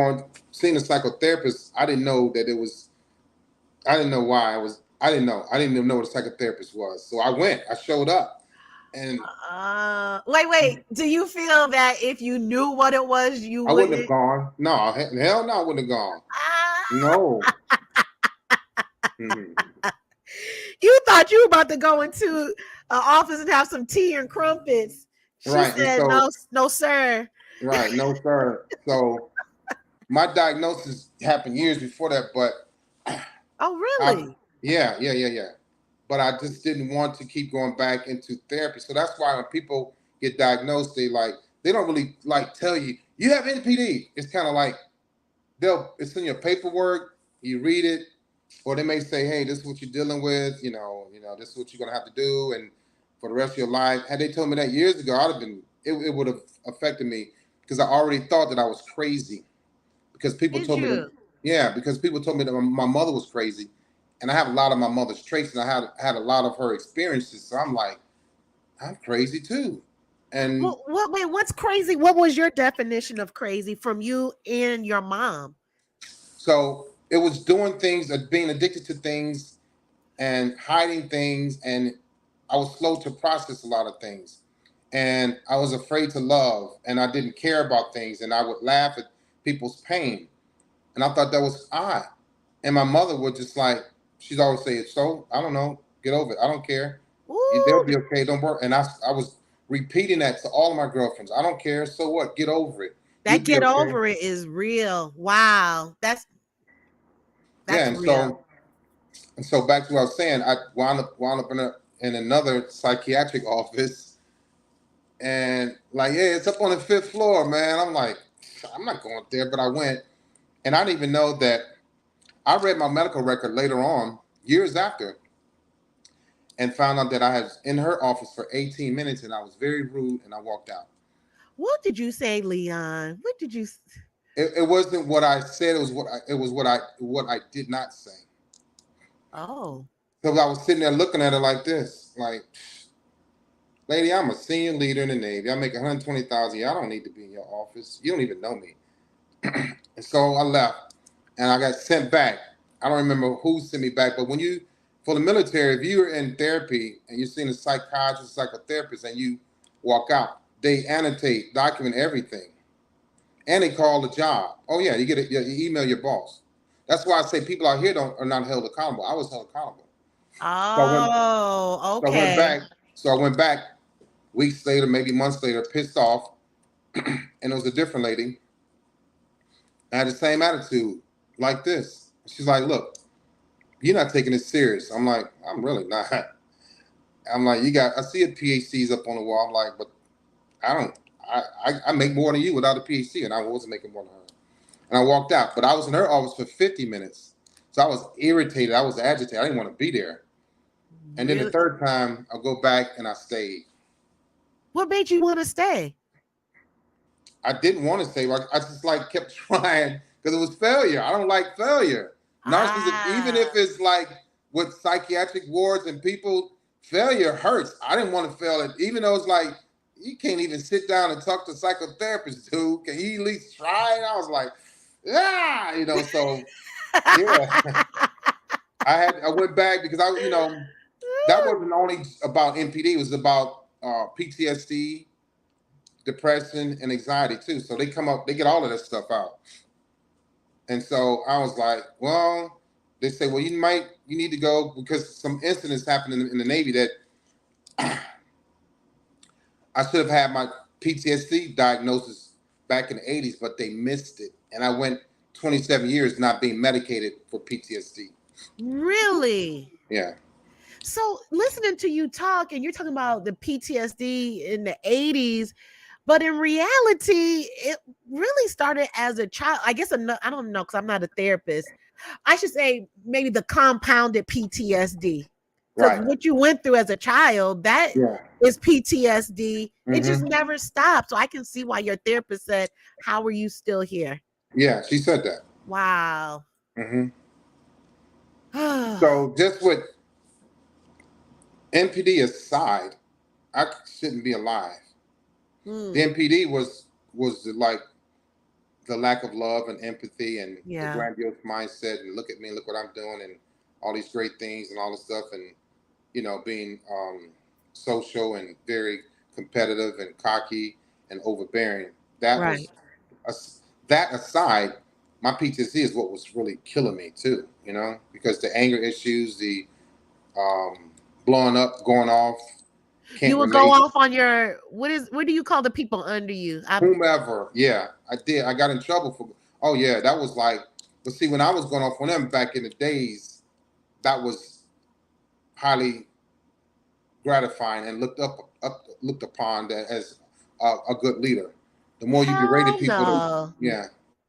seeing a psychotherapist. I didn't know that it was, I didn't know why I didn't know. I didn't even know what a psychotherapist was. So I showed up, and
Wait. Do you feel that if you knew what it was, you
I wouldn't have
wouldn't?
gone. No, hell no, I wouldn't have gone.
Ah,
No. Mhm.
you thought you were about to go into an office and have some tea and crumpets. She
Right. And
said,
so,
no, sir.
right, no, sir. So my diagnosis happened years before that, but
Oh,
I,
really?
yeah. But I just didn't want to keep going back into therapy. So that's why when people get diagnosed, they don't really like tell you have NPD. It's kind of like it's in your paperwork, you read it, or they may say, hey, this is what you're dealing with, this is what you're gonna have to do, and for the rest of your life. Had they told me that years ago, I'd have been it would have affected me because I already thought that I was crazy because people
Did
told me that
you?
because people told me that my mother was crazy, and I have a lot of my mother's traits, and I had a lot of her experiences. So I'm like, I'm crazy too, and
Wait, what's crazy? What was your definition of crazy from you and your mom?
so it was doing things, being addicted to things, and hiding things, and I was slow to process a lot of things, and I was afraid to love, and I didn't care about things, and I would laugh at people's pain, and I thought that was odd. And my mother would just like, she'd always say, so I don't know, get over it, I don't care, they'll
Ooh,
be okay, don't worry. And I was repeating that to all of my girlfriends. I don't care, so what, get over it, you'll
that
be
get
okay.
over it is real. Wow,
Yeah.
that's real.
And so back to what I was saying, I wound up in another psychiatric office, and like, yeah, it's up on the fifth floor, man. I'm like, I'm not going there, but I went, and I didn't even know that. I read my medical record later on, years after, and found out that I was in her office for 18 minutes, and I was very rude, and I walked out.
What did you say, Leon? What did you?
It wasn't what I said. It was what I did not say.
Oh,
So I was sitting there looking at her like this, like, lady, I'm a senior leader in the Navy. I make 120,000. I don't need to be in your office. You don't even know me. And so I left, and I got sent back. I don't remember who sent me back, but for the military, if you're in therapy and you're seeing a psychiatrist, psychotherapist, and you walk out, they annotate, document everything, and they call the job. Oh yeah, you get it. You email your boss. That's why I say people out here are not held accountable. I was held accountable. So I went,
oh,
so I went
okay.
back. So I went back weeks later, maybe months later, pissed off, and it was a different lady. I had the same attitude, like this. She's like, "Look, you're not taking this serious." I'm like, "I'm really not." I'm like, I see a PhDs up on the wall. I'm like, but I don't. I make more than you without a PhD, and I wasn't making more than her. And I walked out, but I was in her office for 50 minutes, so I was irritated. I was agitated. I didn't want to be there. And then the
Really?
third time, I go back and I stayed.
What made you want to stay?
I didn't want to stay. Like I just like kept trying because it was failure. I don't like failure. Narcissism, even
Ah,
if it's like with psychiatric wards and people, failure hurts. I didn't want to fail it, even though it's like you can't even sit down and talk to a psychotherapist, dude. Can you at least try? And I was like, Yeah, so yeah. I went back because that wasn't only about NPD, it was about PTSD, depression, and anxiety too. So they get all of that stuff out. And so I was like, well, they say, well, you need to go because some incidents happened in the Navy that I should have had my PTSD diagnosis back in the 80s, but they missed it. And I went 27 years not being medicated for PTSD.
Really?
Yeah.
So listening to you talk, and you're talking about the PTSD in the 80s, but in reality, it really started as a child. I guess I don't know because I'm not a therapist. I should say maybe the compounded PTSD. Because
Right.
what you went through as a child, that
Yeah.
is PTSD. It just
Mm-hmm.
never stopped. So I can see why your therapist said, how are you still here?
Yeah, she said that.
Wow.
Mm-hmm. So just with NPD aside, I shouldn't be alive. The NPD was like the lack of love and empathy and the
Yeah.
grandiose mindset and look at me, look what I'm doing and all these great things and all this stuff and being social and very competitive and cocky and overbearing. That
Right.
was that aside, my PTSD is what was really killing me too. Because the anger issues, the blowing up, going off,
You
can't
would go
relate.
off on your what do you call the people under you?
Whomever, yeah, I did. I got in trouble for. Oh yeah, that was like. But see, when I was going off on them back in the days, that was highly gratifying and looked upon that as a good leader. The more you berated
Hell
people,
no.
yeah.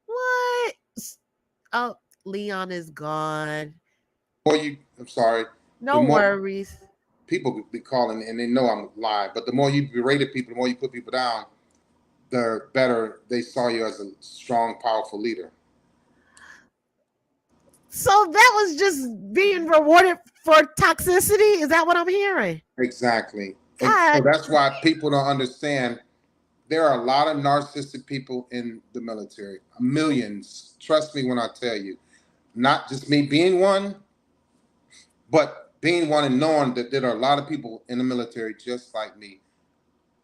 What? Oh, Leon is gone.
I'm sorry. The
No
more
worries.
people be calling and they know I'm live, but the more you berated people, the more you put people down, the better they saw you as a strong, powerful leader.
So that was just being rewarded for toxicity? Is that what I'm hearing?
Exactly. And so
God.
that's why people don't understand. There are a lot of narcissistic people in the military. Millions. Trust me when I tell you. Not just me being one, but being one and knowing that there are a lot of people in the military just like me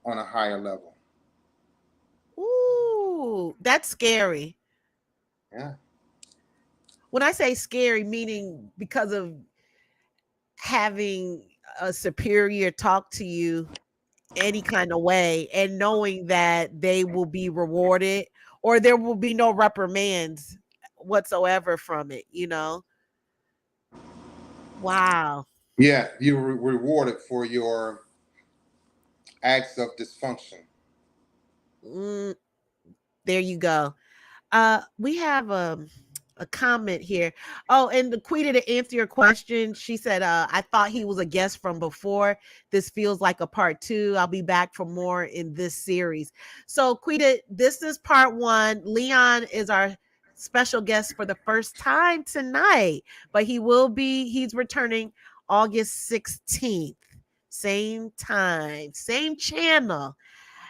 on a higher level.
Ooh, that's scary.
Yeah.
When I say scary, meaning because of having a superior talk to you any kind of way and knowing that they will be rewarded or there will be no reprimands whatsoever from it. Wow.
Yeah, you're rewarded for your acts of dysfunction.
Mm, there you go. We have a comment here. Oh, and the Quita, to answer your question, she said, I thought he was a guest from before. This feels like a part 2. I'll be back for more in this series. So, Quita, this is part 1. Leon is our special guest for the first time tonight, but he's returning August 16th. Same time, same channel.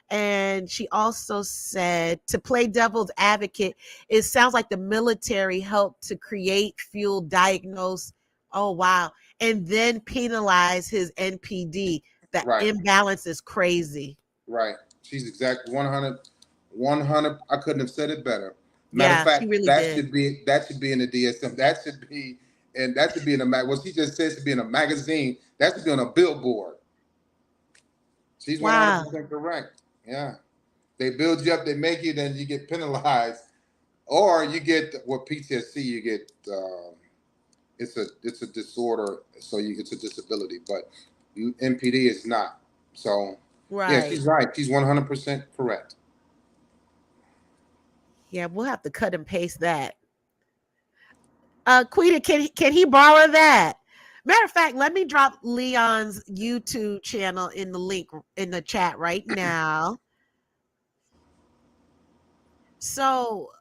And she also said, to play devil's advocate, it sounds like the military helped to create, fuel, diagnose. Oh, wow. And then penalize his NPD. The
Right.
imbalance is crazy.
Right. She's exactly 100. 100. I couldn't have said it better. Matter of
Yeah, she
fact,
really
that
did.
should be in the DSM. That should be in a mag. What she just said should be in a magazine. That should be on a billboard. She's
Wow.
100% correct. Yeah. They build you up, they make you, then you get penalized, or you get what PTSD. You get it's a disorder, so it's a disability, but NPD is not. So yeah,
Right.
she's right. She's 100% correct.
Yeah, we'll have to cut and paste that. Quita, can he borrow that? Matter of fact, let me drop Leon's YouTube channel in the link in the chat right now. So,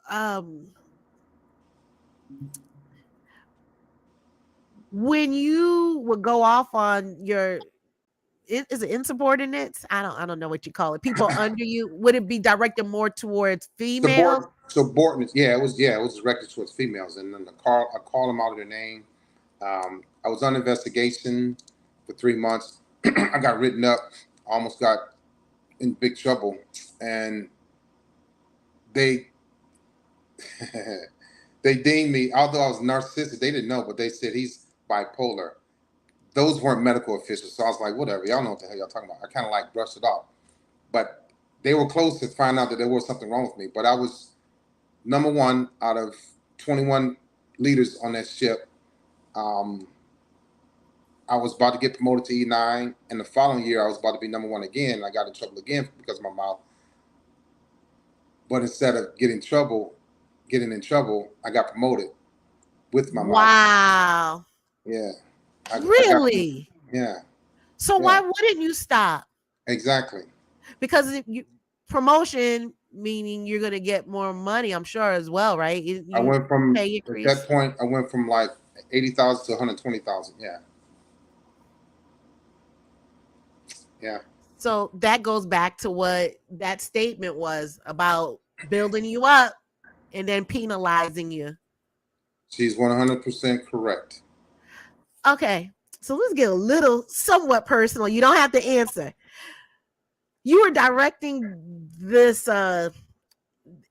when you would go off on your is it insubordinates? I don't know what you call it. People under you, would it be directed more towards females?
Subordinates. Yeah, it was directed towards females, and then I call them out of their name. I was on investigation for 3 months. I got written up. Almost got in big trouble, and they they deemed me. Although I was narcissistic, they didn't know, but they said he's bipolar. Those weren't medical officials, so I was like, whatever. Y'all know what the hell y'all talking about. I kind of like brushed it off, but they were close to find out that there was something wrong with me. But I was number one out of 21 leaders on that ship. I was about to get promoted to E9, and the following year I was about to be number one again. I got in trouble again because of my mouth. But instead of getting in trouble, I got promoted with my mouth.
Wow.
Yeah.
Really?
Yeah.
So why wouldn't you stop?
Exactly.
Because promotion, meaning you're going to get more money, I'm sure, as well, right?
I went from, at that point, I went from like 80,000 to 120,000. Yeah. Yeah.
So that goes back to what that statement was about, building you up and then penalizing you.
She's 100% correct.
Okay. So let's get a little somewhat personal. You don't have to answer. You were directing this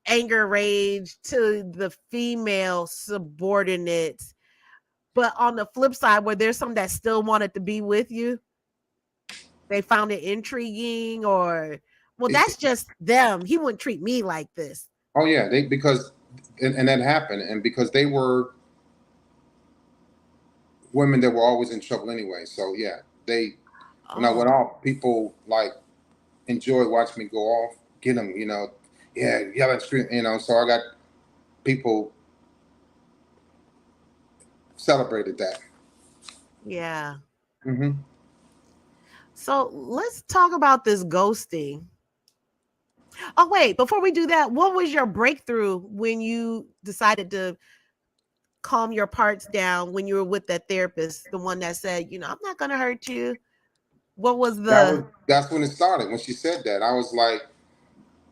anger rage to the female subordinates, but on the flip side, were there some that still wanted to be with you? They found it intriguing, or that's just them. He wouldn't treat me like this.
Oh yeah, because that happened, and because they were women that were always in trouble anyway. So yeah, when I went off, people like enjoyed watching me go off, get them, yelling, screaming, so I got people celebrated that.
Yeah.
Mm-hmm.
So let's talk about this ghosting. Oh, wait, before we do that, what was your breakthrough when you decided to calm your parts down when you were with that therapist, the one that said, I'm not going to hurt you? What was
that's when it started. When she said that, I was like,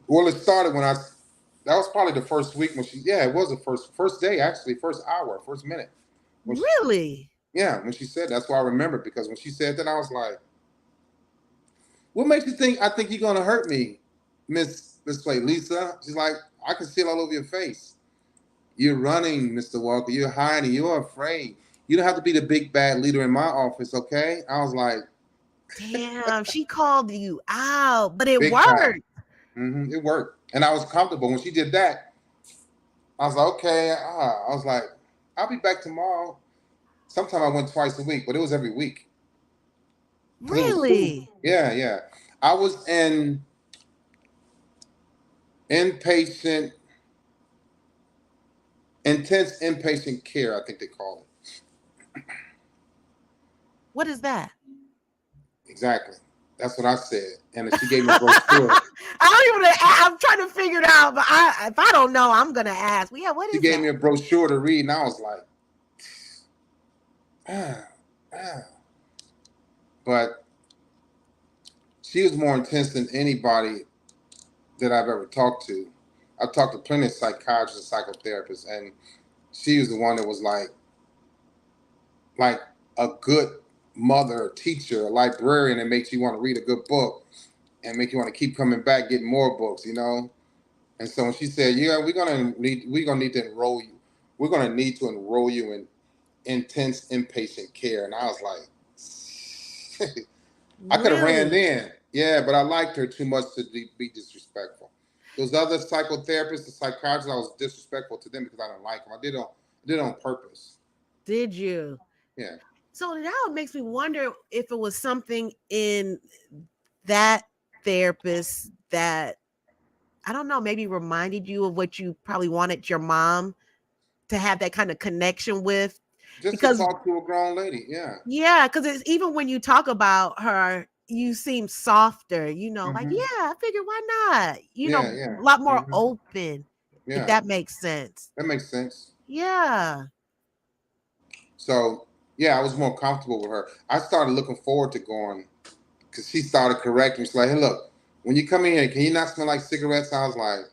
well, it started that was probably the first week when it was the first day, actually, first hour, first minute.
Really?
When she said, that's why I remember, because when she said that, I was like, what makes you think I think you're going to hurt me, Miss Lisa? She's like, I can see it all over your face. You're running, Mr. Walker. You're hiding. You're afraid. You don't have to be the big bad leader in my office, okay? I was like,
damn, she called you out, but it worked.
Mm-hmm, it worked. And I was comfortable. When she did that, I was like, okay. I was like, I'll be back tomorrow. Sometimes I went twice a week, but it was every week.
Really?
Yeah. I was in intense inpatient care, I think they call it.
What is that?
Exactly. That's what I said. And she gave me a brochure.
I'm trying to figure it out, but if I don't know, I'm going to ask. Well, yeah, what is that?
She gave me a brochure to read, and I was like, But she was more intense than anybody that I've ever talked to. I've talked to plenty of psychiatrists and psychotherapists, and she was the one that was like a good mother, a teacher, a librarian that makes you want to read a good book and make you want to keep coming back, getting more books, And so when she said, we're gonna need to enroll you. We're gonna need to enroll you in intense inpatient care. And I was like, I could have ran then. Yeah, but I liked her too much to be disrespectful. Those other psychotherapists, the psychiatrists, I was disrespectful to them because I didn't like them. I did it on purpose.
Did you?
Yeah.
So now it makes me wonder if it was something in that therapist that, I don't know, maybe reminded you of what you probably wanted your mom to have that kind of connection with.
Just to talk to a grown lady, yeah.
Yeah, because even when you talk about her, you seem softer, like, yeah, I figured why not? A lot more open, if that makes sense.
That makes sense.
Yeah.
So, I was more comfortable with her. I started looking forward to going because she started correcting me. She's like, hey, look, when you come in here, can you not smell like cigarettes? I was like,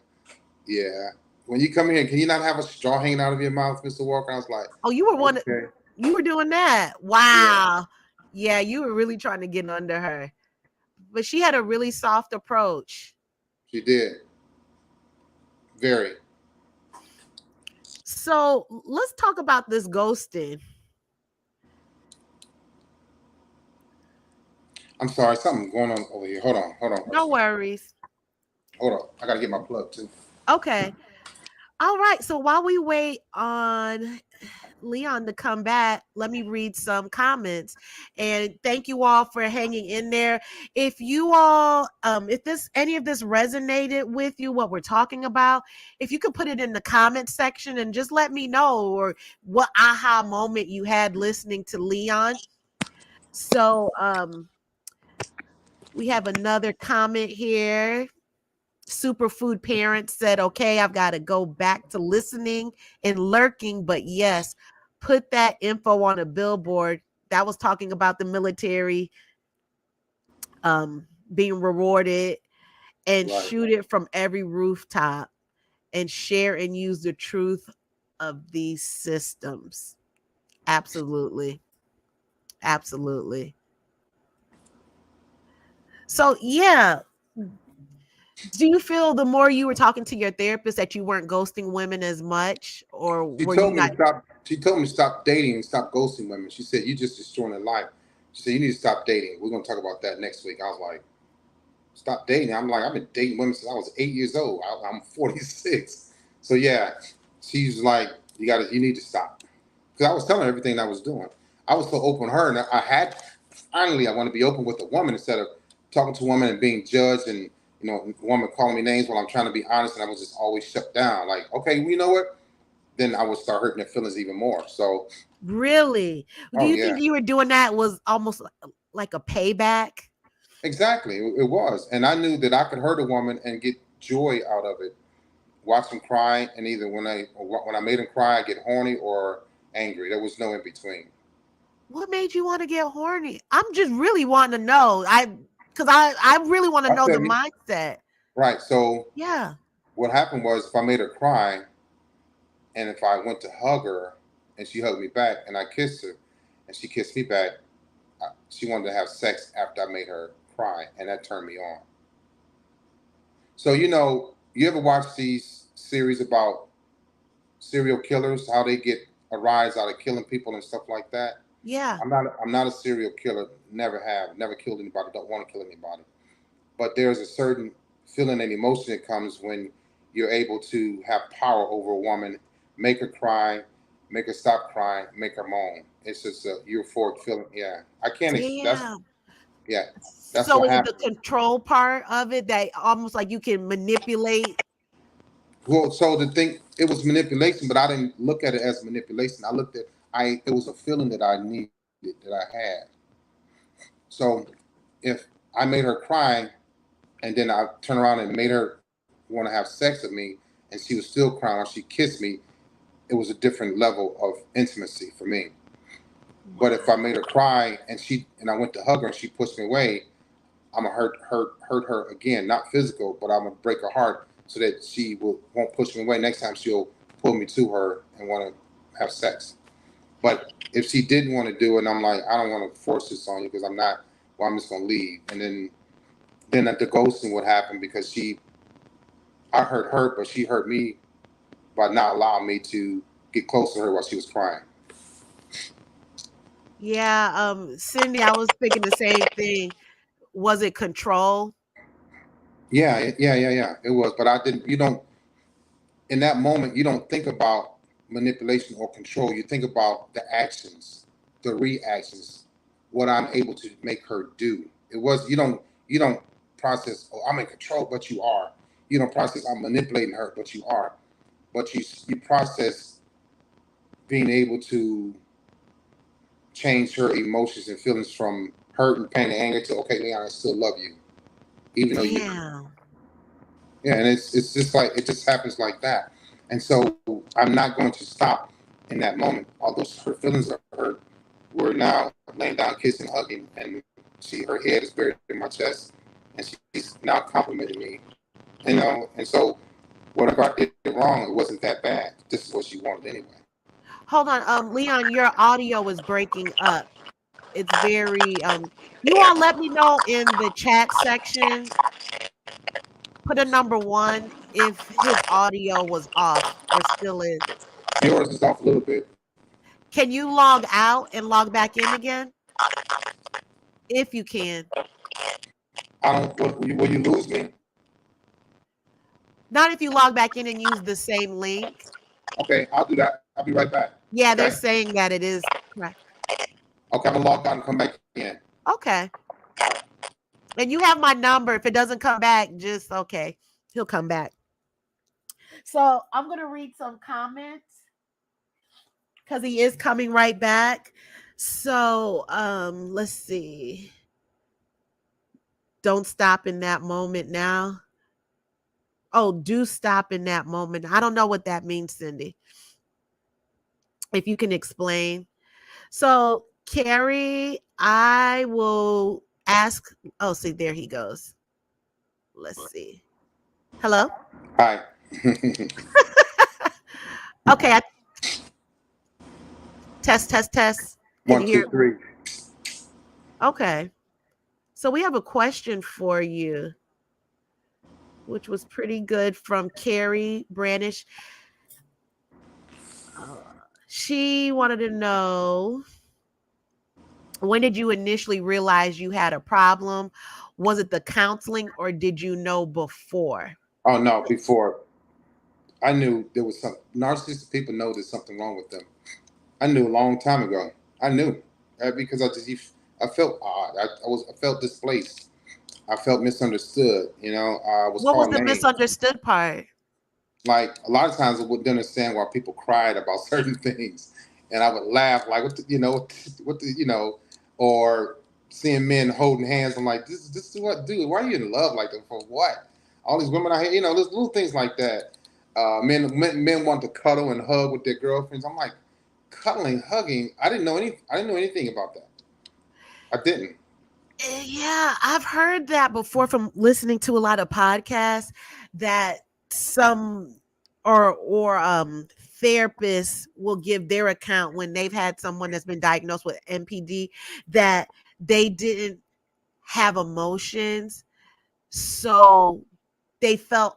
yeah. when you come here, can you not have a straw hanging out of your mouth, Mr. Walker? I was like,
Oh, you were
okay,
you were doing that.
yeah,
Wow. Yeah, you were really trying to get under her. But she had a really soft approach.
she did. Very.
So let's talk about this ghosting.
I'm sorry, something going on over here. Hold on.
No worries.
Hold on. I gotta get my plug too.
Okay. All right. So while we wait on Leon to come back, let me read some comments. And thank you all for hanging in there. If you all, if this any of this resonated with you, what we're talking about, if you could put it in the comment section and just let me know, or what aha moment you had listening to Leon. So we have another comment here. Superfood Parents said, okay, I've got to go back to listening and lurking, but yes, put that info on a billboard. That was talking about the military being rewarded, and
Right.
shoot it from every rooftop and share and use the truth of these systems. Absolutely. Absolutely. So yeah, do you feel the more you were talking to your therapist that you weren't ghosting women as much, or
She
were you
told me
not?
to stop. She told me to stop dating and stop ghosting women. She said you just destroying their life. She said you need to stop dating. We're gonna talk about that next week. I was like, stop dating. I'm like, I've been dating women since I was 8 years old. I'm 46. So yeah, she's like, you need to stop. Because I was telling her everything I was doing. I was so open with her, and finally I want to be open with a woman instead of talking to a woman and being judged, and a woman calling me names while I'm trying to be honest, and I was just always shut down. Like, okay, well, you know what? Then I would start hurting their feelings even more. So,
Really? Do
oh
you
yeah,
think you were doing that was almost like a payback?
exactly, it was, and I knew that I could hurt a woman and get joy out of it. Watch them cry, and either when I made them cry, I get horny or angry. There was no in between.
What made you want to get horny? I'm just really wanting to know. I really want to
I'll
know the
tell you,
mindset.
right? So
Yeah.
what happened was, if I made her cry, and if I went to hug her, and she hugged me back, and I kissed her, and she kissed me back, she wanted to have sex after I made her cry, and that turned me on. So you ever watch these series about serial killers, how they get a rise out of killing people and stuff like that?
Yeah.
I'm not a serial killer. Never have. Never killed anybody. Don't want to kill anybody. But there's a certain feeling and emotion that comes when you're able to have power over a woman, make her cry, make her stop crying, make her moan. It's just a euphoric feeling. Yeah, I can't. That's
Damn.
yeah. That's
So
what
is it the
happened.
control part of it that almost like you can manipulate?
Well, so the thing, it was manipulation, but I didn't look at it as manipulation. I looked at I. It was a feeling that I needed, that I had. So if I made her cry, and then I turned around and made her want to have sex with me, and she was still crying or she kissed me, it was a different level of intimacy for me. But if I
Wow.
made her cry and I went to hug her and she pushed me away, I'm gonna hurt her again, not physical, but I'm gonna break her heart so that won't push me away. Next time she'll pull me to her and want to have sex. But if she didn't want to do it, and I'm like, I don't want to force this on you because I'm not. Well, I'm just gonna leave, and then the ghosting would happen because I hurt her, but she hurt me by not allowing me to get close to her while she was crying.
Yeah. Cindy, I was thinking the same thing. Was it control?
Yeah. It was, but I didn't. You don't in that moment. You don't think about manipulation or control. You think about the actions, the reactions, what I'm able to make her do. It was you don't process. Oh, I'm in control, but you are. You don't process. I'm manipulating her, but you are. But you process being able to change her emotions and feelings from hurt and pain and anger to, okay, Leon, I still love you, even though you.
Damn.
Yeah, and it's just like it just happens like that. And so I'm not going to stop in that moment. Although her feelings are hurt, we're now laying down, kissing, hugging, and her head is buried in my chest, and she's now complimenting me. And so whatever I did wrong, it wasn't that bad. This is what she wanted anyway.
Hold on, Leon, your audio is breaking up. It's very you all let me know in the chat section. Put a number 1 if his audio was off or still is.
Yours is off a little bit.
Can you log out and log back in again? If you can.
I don't. Will you lose me?
Not if you log back in and use the same link.
Okay, I'll do that. I'll be right back.
Yeah,
Okay?
they're saying that it is correct.
Okay, I'm gonna log out and come back in.
Okay. And you have my number. If it doesn't come back, just okay. He'll come back. So I'm gonna read some comments because he is coming right back. So let's see. Don't stop in that moment now. Oh, do stop in that moment. I don't know what that means, Cindy. If you can explain. So, Carrie, I will ask. Oh, see, there he goes. Let's see. Hello?
Hi.
Okay. Test. Can
1,
you hear?
2, 3.
Okay. So we have a question for you, which was pretty good from Carrie Branish. She wanted to know, when did you initially realize you had a problem? Was it the counseling or did you know before?
Oh no, before I knew there was some narcissistic people know there's something wrong with them. I knew a long time ago. I knew because I felt odd. I felt displaced. I felt misunderstood. I was
What was
called
the
names.
misunderstood part?
Like a lot of times I wouldn't understand why people cried about certain things, and I would laugh like, or seeing men holding hands. I'm like, this is what, dude? Why are you in love like that for? What? All these women out here, there's little things like that. Men want to cuddle and hug with their girlfriends. I'm like, cuddling, hugging. I didn't know anything about that. I didn't.
Yeah, I've heard that before from listening to a lot of podcasts that some or therapists will give their account when they've had someone that's been diagnosed with NPD that they didn't have emotions, so they felt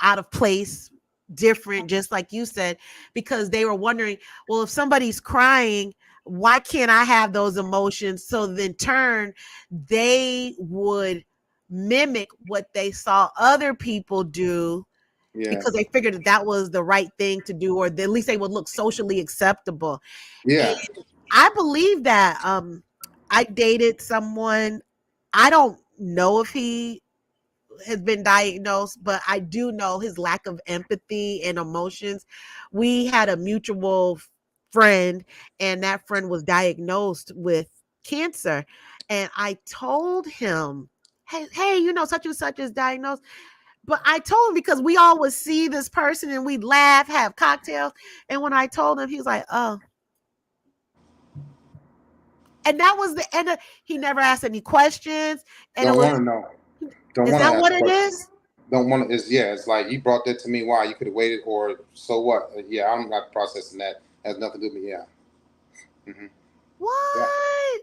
out of place, different, just like you said, because they were wondering, well, if somebody's crying, why can't I have those emotions? So then turn, they would mimic what they saw other people do because they figured that was the right thing to do, or at least they would look socially acceptable.
Yeah.
And I believe that. I dated someone, I don't know if he has been diagnosed, but I do know his lack of empathy and emotions. We had a mutual friend, and that friend was diagnosed with cancer. And I told him, hey, such and such is diagnosed. But I told him because we always see this person and we laugh, have cocktails. And when I told him, he was like, oh. And that was the end of, he never asked any questions. And
Don't want to know. Don't
is
want to
that
ask
what it
questions.
is?
Don't want to. It's like you brought that to me. Why? You could have waited, or so what? Yeah, I'm not processing that. Has nothing to do with me. Yeah. Mm-hmm.
What?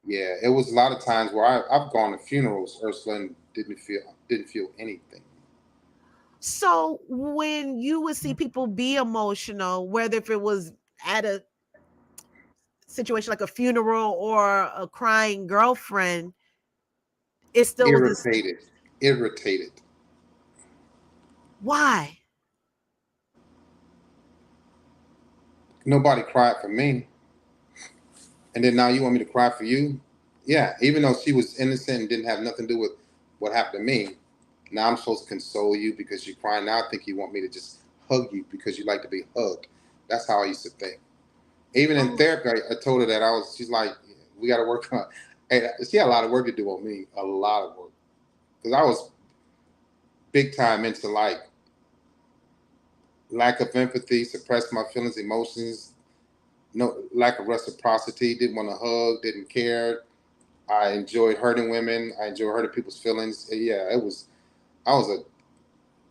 Yeah, it was a lot of times where I've gone to funerals, Ursula, and didn't feel anything.
So when you would see people be emotional, whether if it was at a situation like a funeral or a crying girlfriend, it still was this.
Irritated.
Why?
Nobody cried for me, and then now you want me to cry for you? Yeah, even though she was innocent and didn't have nothing to do with what happened to me. Now I'm supposed to console you because you're crying. Now I think you want me to just hug you because you like to be hugged. That's how I used to think. Even in therapy, I told her that she's like, we got to work on. Hey, she had a lot of work to do on me, a lot of work, because I was big time into like lack of empathy, suppressed my feelings, emotions, no lack of reciprocity, didn't want to hug, didn't care. I enjoyed hurting women. I enjoyed hurting people's feelings. Yeah, I was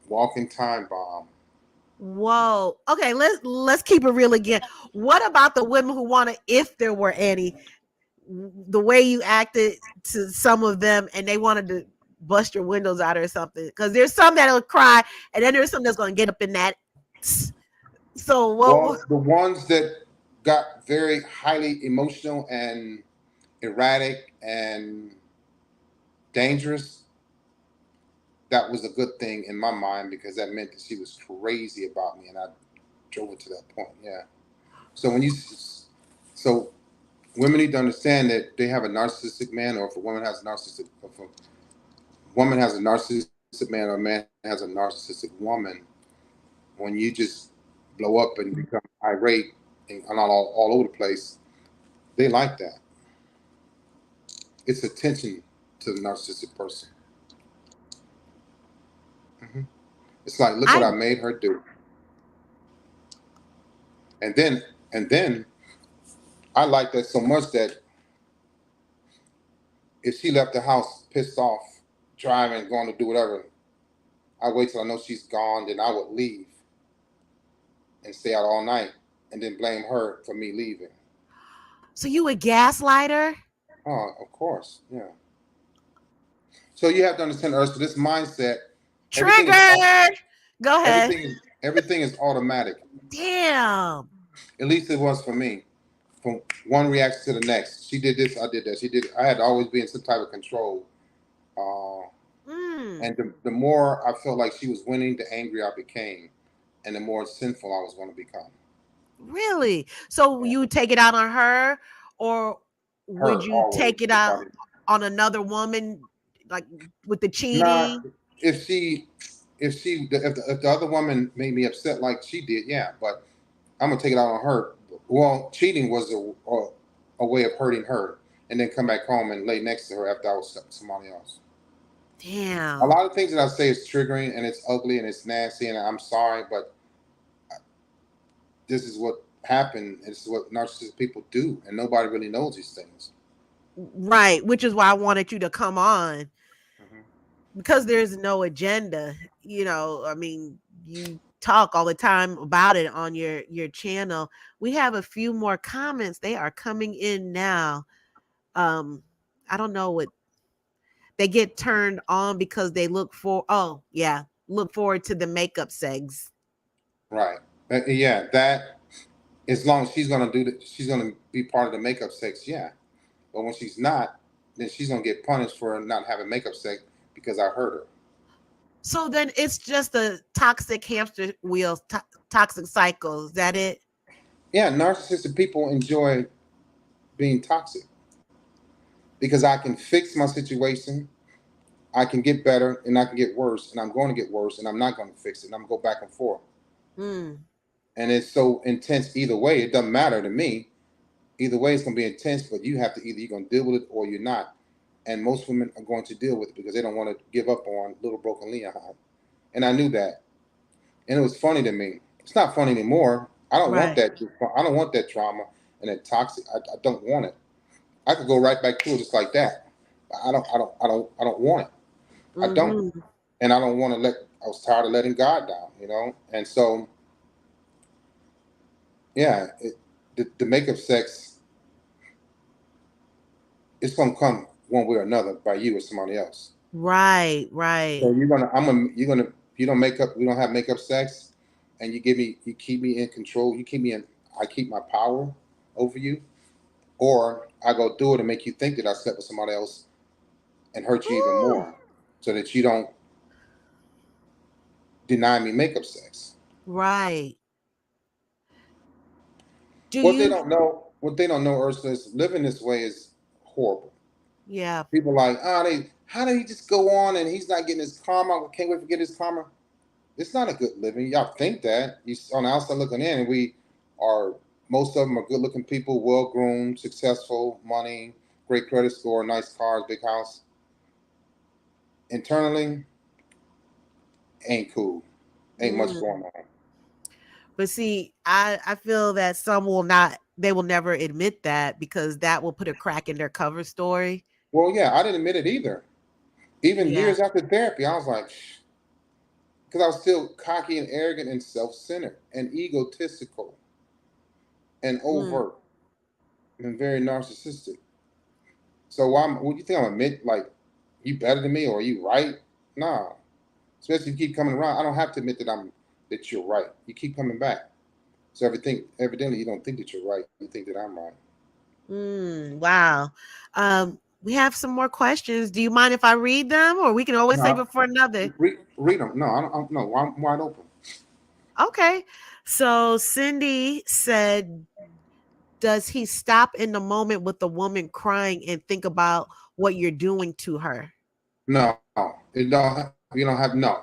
Walking time bomb.
Whoa. Okay, let's keep it real again. What about the women who want to, if there were any, the way you acted to some of them, and they wanted to bust your windows out or something? Because there's some that'll cry, and then there's some that's going to get up in that. So what?
Well, the ones that got very highly emotional and erratic and dangerous, that was a good thing in my mind because that meant that she was crazy about me, and I drove it to that point. Yeah. So so women need to understand that they have a narcissistic man, or if a woman has a narcissistic, if a woman has a narcissistic man, or a man has a narcissistic woman, when you just blow up and become irate and all over the place, they like that. It's attention to the narcissistic person. Hmm. It's like, look what
I
I made her do, and then I like that so much that if she left the house pissed off, driving, going to do whatever, I wait till I know she's gone, then I would leave and stay out all night, and then blame her for me leaving.
So you a gaslighter?
Oh, of course, yeah. So you have to understand, Ursula, this mindset. Everything is
Triggered. Go ahead.
everything is automatic.
Damn.
At least it was for me. From one reaction to the next, she did this, I did that. She did. I had to always be in some type of control. Uh,
Mm,
and the more I felt like she was winning, the angrier I became, and the more sinful I was going to become.
really? So
Yeah.
you take it out on her, or would
Her
you
always.
take it out
Everybody.
on another woman, like with the
Not
cheating?
if she if the other woman made me upset like she did, yeah. But I'm gonna take it out on her. Well, cheating was a way of hurting her, and then come back home and lay next to her after I was with somebody else. A
Damn.
lot of things that I say is triggering and it's ugly and it's nasty, and I'm sorry, but this is what happened. And this is what narcissistic people do, and nobody really knows these things.
Right, which is why I wanted you to come on,
Hmm.
because there's no agenda. I mean, you talk all the time about it on your channel. We have a few more comments. They are coming in now. Um, I don't know what they get turned on because they look forward to the makeup segs.
Right. Yeah. That as long as she's gonna do that, she's gonna be part of the makeup sex. Yeah. But when she's not, then she's gonna get punished for not having makeup sex because I hurt her.
So then it's just a toxic hamster wheel, toxic cycle. Is that it?
Yeah, narcissistic people enjoy being toxic because I can fix my situation, I can get better, and I can get worse, and I'm going to get worse, and I'm not going to fix it, and I'm going to go back and forth.
Mm,
And it's so intense either way. It doesn't matter to me. Either way, it's going to be intense, but you have to either you're going to deal with it or you're not. And most women are going to deal with it because they don't want to give up on little broken Leon. And I knew that. And it was funny to me. It's not funny anymore. I don't want
right.
that. I don't want that trauma and that toxic. I don't want it. I could go right back to it just like that. I don't want it. I don't.
Mm-hmm.
And I don't want to let. I was tired of letting God down, you know. And so, yeah, the makeup sex, it's gonna come one way or another by you or somebody else.
Right, right.
So you don't make up. We don't have makeup sex, and you keep me in control. You keep me in. I keep my power over you, or I go do it and make you think that I slept with somebody else and hurt you even
Ooh,
more, so that you don't deny me makeup sex.
right. Do
What they
you?
don't know, Ursula, is living this way is horrible.
Yeah.
People like, how did he just go on and he's not getting his karma? I can't wait to get his karma. It's not a good living. Y'all think that you on the outside looking in, and we are most of them are good looking people, well groomed, successful, money, great credit score, nice cars, big house. Internally, ain't cool. Ain't much
Mm.
going on.
But see, I feel that some will not. They will never admit that because that will put a crack in their cover story.
Well, yeah, I didn't admit it either. Even
Yeah.
years after therapy, I was like, because I was still cocky and arrogant and self-centered and egotistical and
Mm.
overt and very narcissistic. So why would you think I'm admit like you better than me or you right? Nah. Especially if you keep coming around. I don't have to admit that you're right. You keep coming back. So everything evidently you don't think that you're right. You think that I'm right.
Wow. We have some more questions. Do you mind if I read them, or we can always save
No,
it for another?
read them. No, I don't no, I'm wide open.
Okay. So Cindy said, does he stop in the moment with the woman crying and think about what you're doing to her?
No, it don't. You don't have no.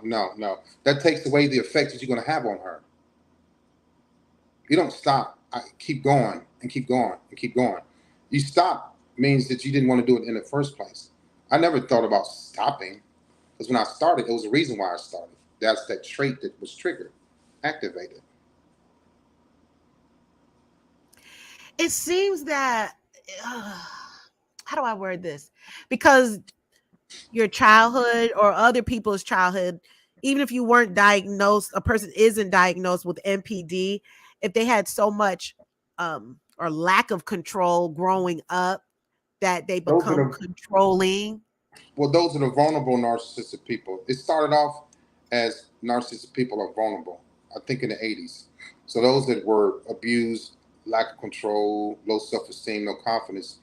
That takes away the effect that you're going to have on her. You don't stop. Keep going and keep going and keep going. You stop means that you didn't want to do it in the first place. I never thought about stopping because when I started, it was the reason why I started. That's that trait that was triggered, activated.
It seems that, uh, how do I word this? Because your childhood or other people's childhood, even if you weren't diagnosed, a person isn't diagnosed with NPD, if they had so much or lack of control growing up that they
Those are
become
the
controlling.
those are the vulnerable narcissistic people. It started off as narcissistic people are vulnerable. I think in the 80s. So those that were abused, lack of control, low self-esteem, no confidence,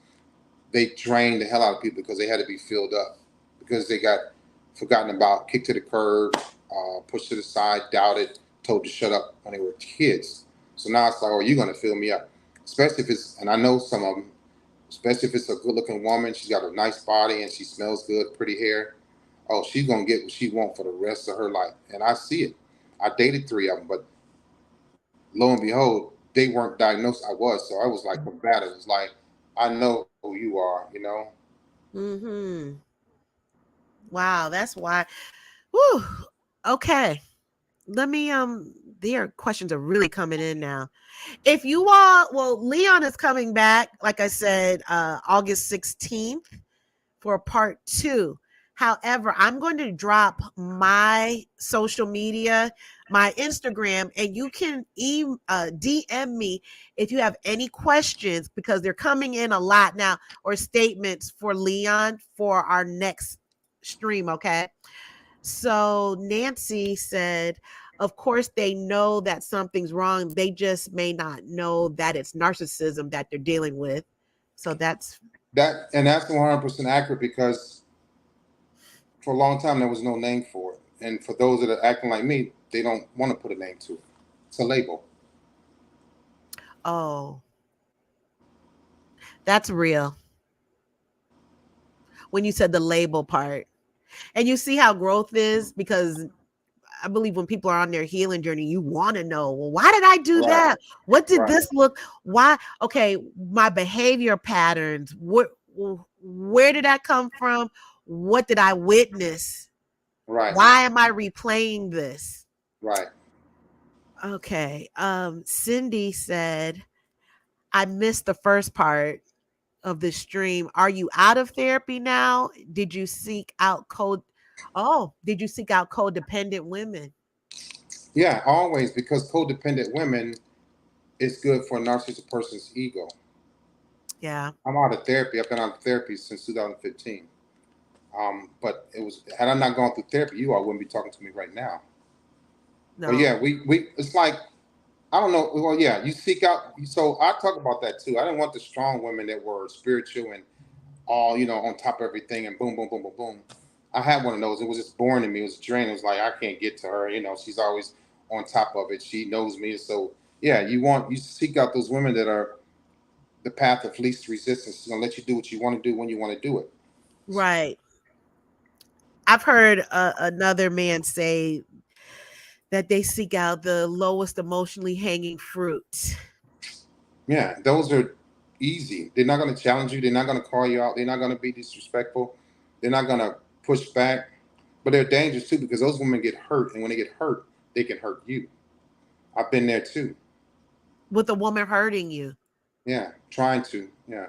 they drained the hell out of people because they had to be filled up because they got forgotten about, kicked to the curb, pushed to the side, doubted, told to shut up when they were kids. So now it's like, oh, you're gonna fill me up, especially if it's, and I know some of them, especially if it's a good-looking woman, she's got a nice body and she smells good, pretty hair. Oh, she's gonna get what she wants for the rest of her life, and I see it. I dated three of them, but lo and behold, they weren't diagnosed. I was, so I was like combative. It was like, I know who you are.
Mm-hmm. Wow, that's why. Whew. Okay. Let me their questions are really coming in now. If you all, well, Leon is coming back, like I said, August 16th for part 2. However, I'm going to drop my social media, my Instagram, and you can DM me if you have any questions because they're coming in a lot now, or statements for Leon for our next stream, okay? So Nancy said, of course, they know that something's wrong. They just may not know that it's narcissism that they're dealing with. So that's,
That's 100% accurate because for a long time there was no name for it, and for those that are acting like me, they don't want to put a name to it. It's a label.
oh, that's real. When you said the label part, and you see how growth is, because I believe when people are on their healing journey, you want to know, well, why did I do
Right,
that? What did
right,
this look? Why? Okay, my behavior patterns. Where did that come from? What did I witness?
right,
Why am I replaying this?
right.
Okay. Cindy said, I missed the first part of the stream. Are you out of therapy now? Did you seek out codependent women?
Yeah, always because codependent women is good for a narcissistic person's ego.
Yeah.
I'm out of therapy. I've been out of therapy since 2015. But it was had I not gone through therapy, you all wouldn't be talking to me right now. But
No.
yeah, we it's like I don't know. Well, yeah, you seek out. So I talk about that too. I didn't want the strong women that were spiritual and all on top of everything and boom, boom, boom, boom, boom. I had one of those. It was just boring to me. It was draining. It was like I can't get to her. She's always on top of it. She knows me. So yeah, you seek out those women that are the path of least resistance. It's gonna let you do what you want to do when you want to do it.
Right. I've heard another man say that they seek out the lowest emotionally hanging fruit.
Yeah, those are easy. They're not gonna challenge you. They're not gonna call you out. They're not gonna be disrespectful. They're not gonna push back. But they're dangerous too because those women get hurt, and when they get hurt, they can hurt you. I've been there too.
With a woman hurting you.
Yeah, trying to. Yeah.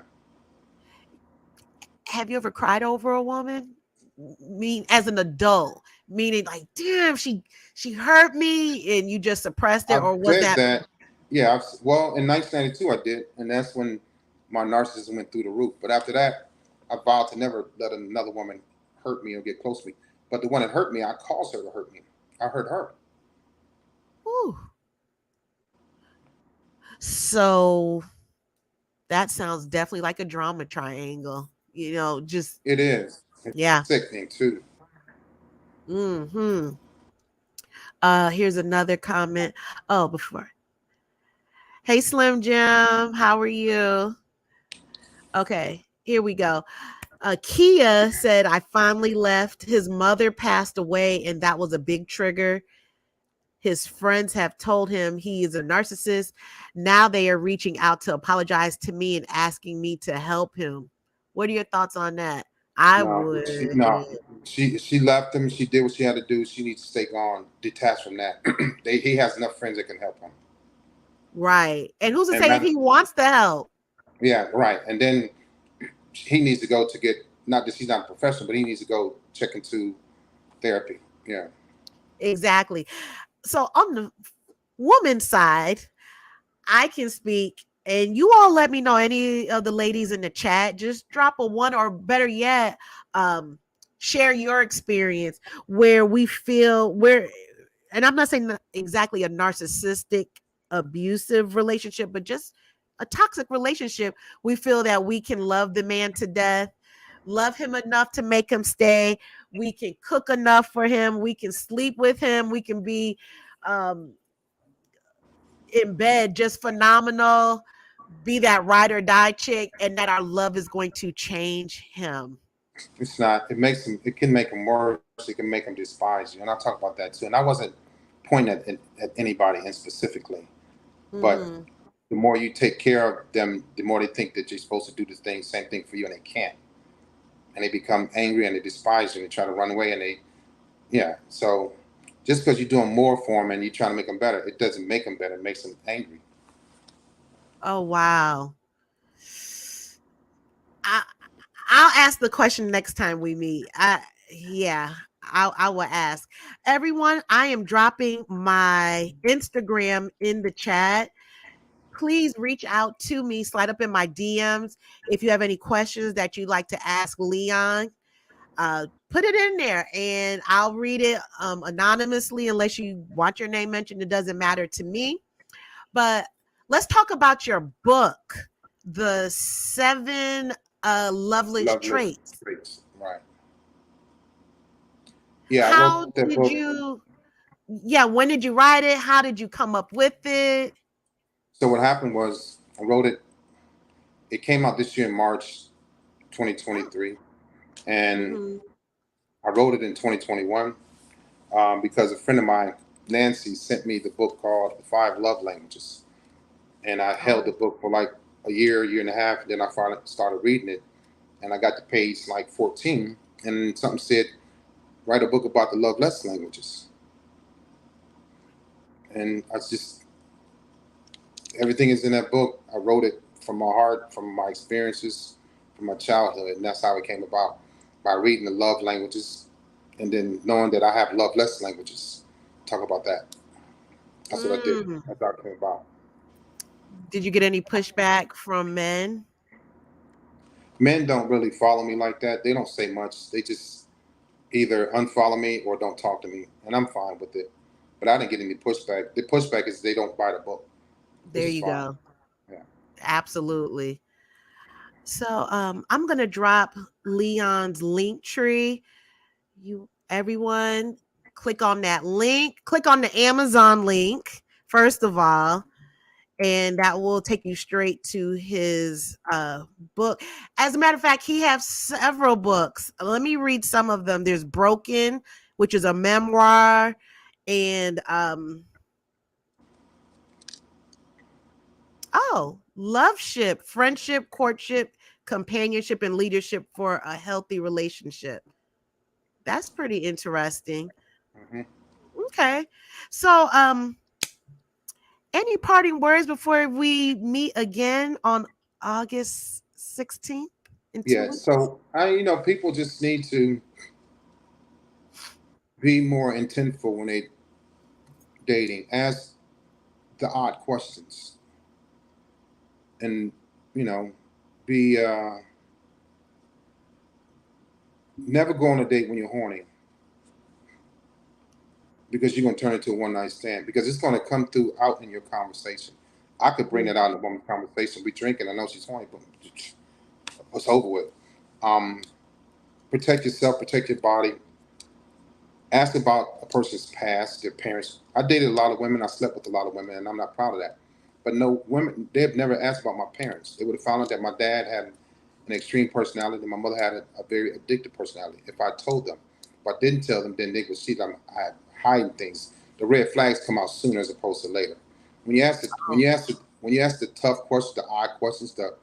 Have you ever cried over a woman? Mean as an adult. Meaning like, damn, she hurt me and you just suppressed it,
I
or was
said
that
that, yeah. Well, in 1992, I did, and that's when my narcissism went through the roof. But after that, I vowed to never let another woman hurt me or get close to me. But the one that hurt me, I caused her to hurt me. I hurt her.
whew. So that sounds definitely like a drama triangle. Just
It is. It's
yeah.
sickening too.
Hmm. Here's another comment. Oh, before. Hey, Slim Jim, how are you? Okay, here we go. Kia said, I finally left. His mother passed away, and that was a big trigger. His friends have told him he is a narcissist. Now they are reaching out to apologize to me and asking me to help him. What are your thoughts on that? I
No,
would.
no. She left him. She did what she had to do. She needs to stay gone, detached from that. He has enough friends that can help him.
Right. And who's to
And
say if he wants the help?
yeah, right. And then he needs to go to get, not that he's not a professional, but he needs to go check into therapy. Yeah.
Exactly. So on the woman's side, I can speak, and you all let me know, any of the ladies in the chat, just drop a one, or better yet, share your experience where we feel where, and I'm not saying exactly a narcissistic abusive relationship, but just a toxic relationship. We feel that we can love the man to death, love him enough to make him stay. We can cook enough for him. We can sleep with him. We can be um, in bed just phenomenal, be that ride or die chick, and that our love is going to change him.
It's not. It makes him. It can make him worse. It can make him despise you. And I'll talk about that too. And I wasn't pointing at anybody in specifically, but
Mm-hmm.
the more you take care of them, the more they think that you're supposed to do the same thing for you, and they can't. And they become angry and they despise you and they try to run away and they, yeah. So just because you're doing more for them and you're trying to make them better, it doesn't make them better. It makes them angry.
Oh wow. I I'll ask the question next time we meet. Yeah, I will ask. Everyone, I am dropping my Instagram in the chat. Please reach out to me, slide up in my DMs if you have any questions that you'd like to ask Leon. Put it in there and I'll read it anonymously unless you want your name mentioned. It doesn't matter to me. But let's talk about your book, The Seven Loveless
Loveless
Traits.
traits. Right. Yeah, I
How
wrote that
did
book.
you, yeah, when did you write it? How did you come up with it?
So what happened was I wrote it. It came out this year in March 2023. And
Mm-hmm.
I wrote it in 2021 because a friend of mine, Nancy, sent me the book called The Five Love Languages. And I held the
Oh.
book for like a year and a half. And then I finally started reading it. And I got to page like 14. And something said, write a book about the love less languages. And I just, everything is in that book. I wrote it from my heart, from my experiences, from my childhood. And that's how it came about, by reading the love languages and then knowing that I have love less languages. Talk about that. That's what I did.
Mm.
That's how it came about.
Did you get any pushback from men?
Men don't really follow me like that. They don't say much. They just either unfollow me or don't talk to me. And I'm fine with it. But I didn't get any pushback. The pushback is they don't buy the book, which
There
is
you
fine.
go.
Yeah.
Absolutely. So I'm gonna drop Leon's link tree. You everyone click on that link, click on the Amazon link, first of all, and that will take you straight to his book. As a matter of fact, he has several books. Let me read some of them. There's Broken, which is a memoir, and Love Ship, Friendship, Courtship, Companionship, and Leadership for a Healthy Relationship. That's pretty interesting.
Hmm.
Okay. So any parting words before we meet again on August 16th in 2
Yeah.
weeks?
So people just need to be more intentful when they dating. Ask the odd questions, and be never go on a date when you're horny, because you're gonna turn it into a one night stand, because it's gonna come through out in your conversation. I could bring that out in a woman's conversation. We drinking, I know she's horny, but it's over with. Protect yourself, protect your body. Ask about a person's past, their parents. I dated a lot of women, I slept with a lot of women, and I'm not proud of that. But no women, they've never asked about my parents. They would have found out that my dad had an extreme personality, and my mother had a very addictive personality. If I told them, if I didn't tell them, then they would see that I'm hiding things. The red flags come out sooner as opposed to later. When you ask the tough questions, the odd questions, the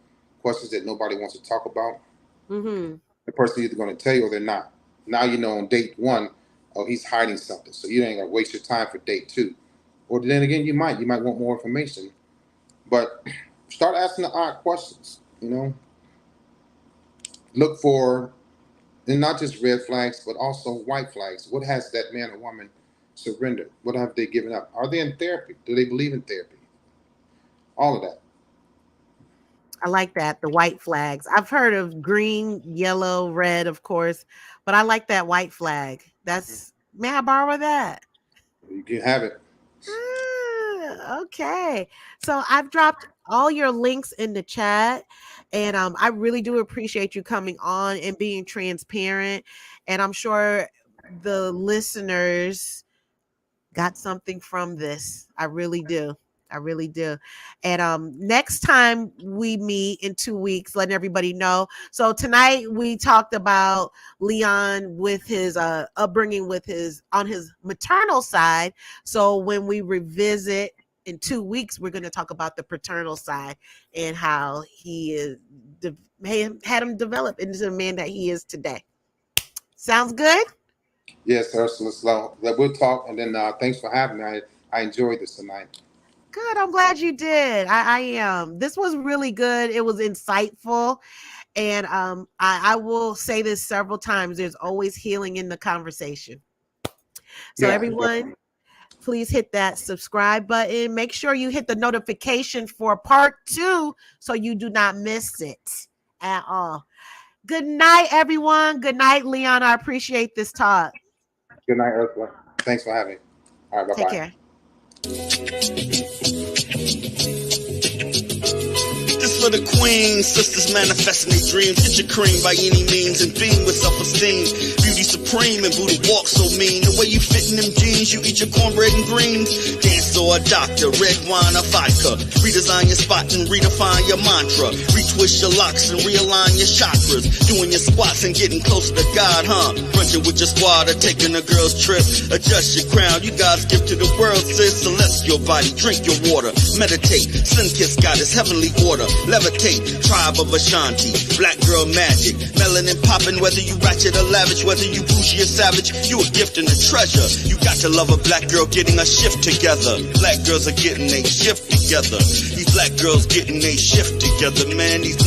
questions that nobody wants to talk about, the person is either going to tell you or they're not. Now you know on date 1, oh, he's hiding something, so you ain't gonna waste your time for date 2. Or then again, you might want more information, but start asking the odd questions. Look for, and not just red flags, but also white flags. What has that man or woman surrendered? What have they given up? Are they in therapy? Do they believe in therapy? All of that.
I like that, the white flags. I've heard of green, yellow, red, of course, but I like that white flag. May I borrow that?
You can have it.
Okay. So I've dropped all your links in the chat, and I really do appreciate you coming on and being transparent. And I'm sure the listeners got something from this. I really do. And next time we meet in 2 weeks, letting everybody know. So tonight we talked about Leon with his upbringing on his maternal side. So when we revisit in 2 weeks, we're going to talk about the paternal side and how he had him develop into the man that he is today. Sounds good?
Yes, Ursula. We'll talk, and then thanks for having me. I enjoyed this tonight.
Good. I'm glad you did. I am. This was really good. It was insightful. And I will say this several times. There's always healing in the conversation. So everyone, please hit that subscribe button. Make sure you hit the notification for part 2 so you do not miss it at all. Good night, everyone. Good night, Leon. I appreciate this talk.
Good night, Ursula. Thanks for having me. All right, bye-bye.
Take care.
This for the queen, sisters manifesting their dreams. Get your cream by any means and beam with self-esteem. Beauty supreme and Buddha walk so mean. The way you fit in them jeans, you eat your cornbread and greens. Dance or a doctor, red wine or vodka. Redesign your spot and redefine your mantra. Retwist your locks and realign your chakras. Doing your squats and getting closer to God, huh? Brunching with your squad or taking a girl's trip. Adjust your crown, you God's gift to the world, sis. Celestial body, drink your water. Meditate, sun-kiss goddess, heavenly order. Levitate, tribe of Ashanti. Black girl magic, melanin popping. Whether you ratchet or lavish, whether you bougie or savage, you a gift and a treasure. You got to love a black girl getting a shift together. Black girls are getting a shift together. These black girls getting a shift together, man. These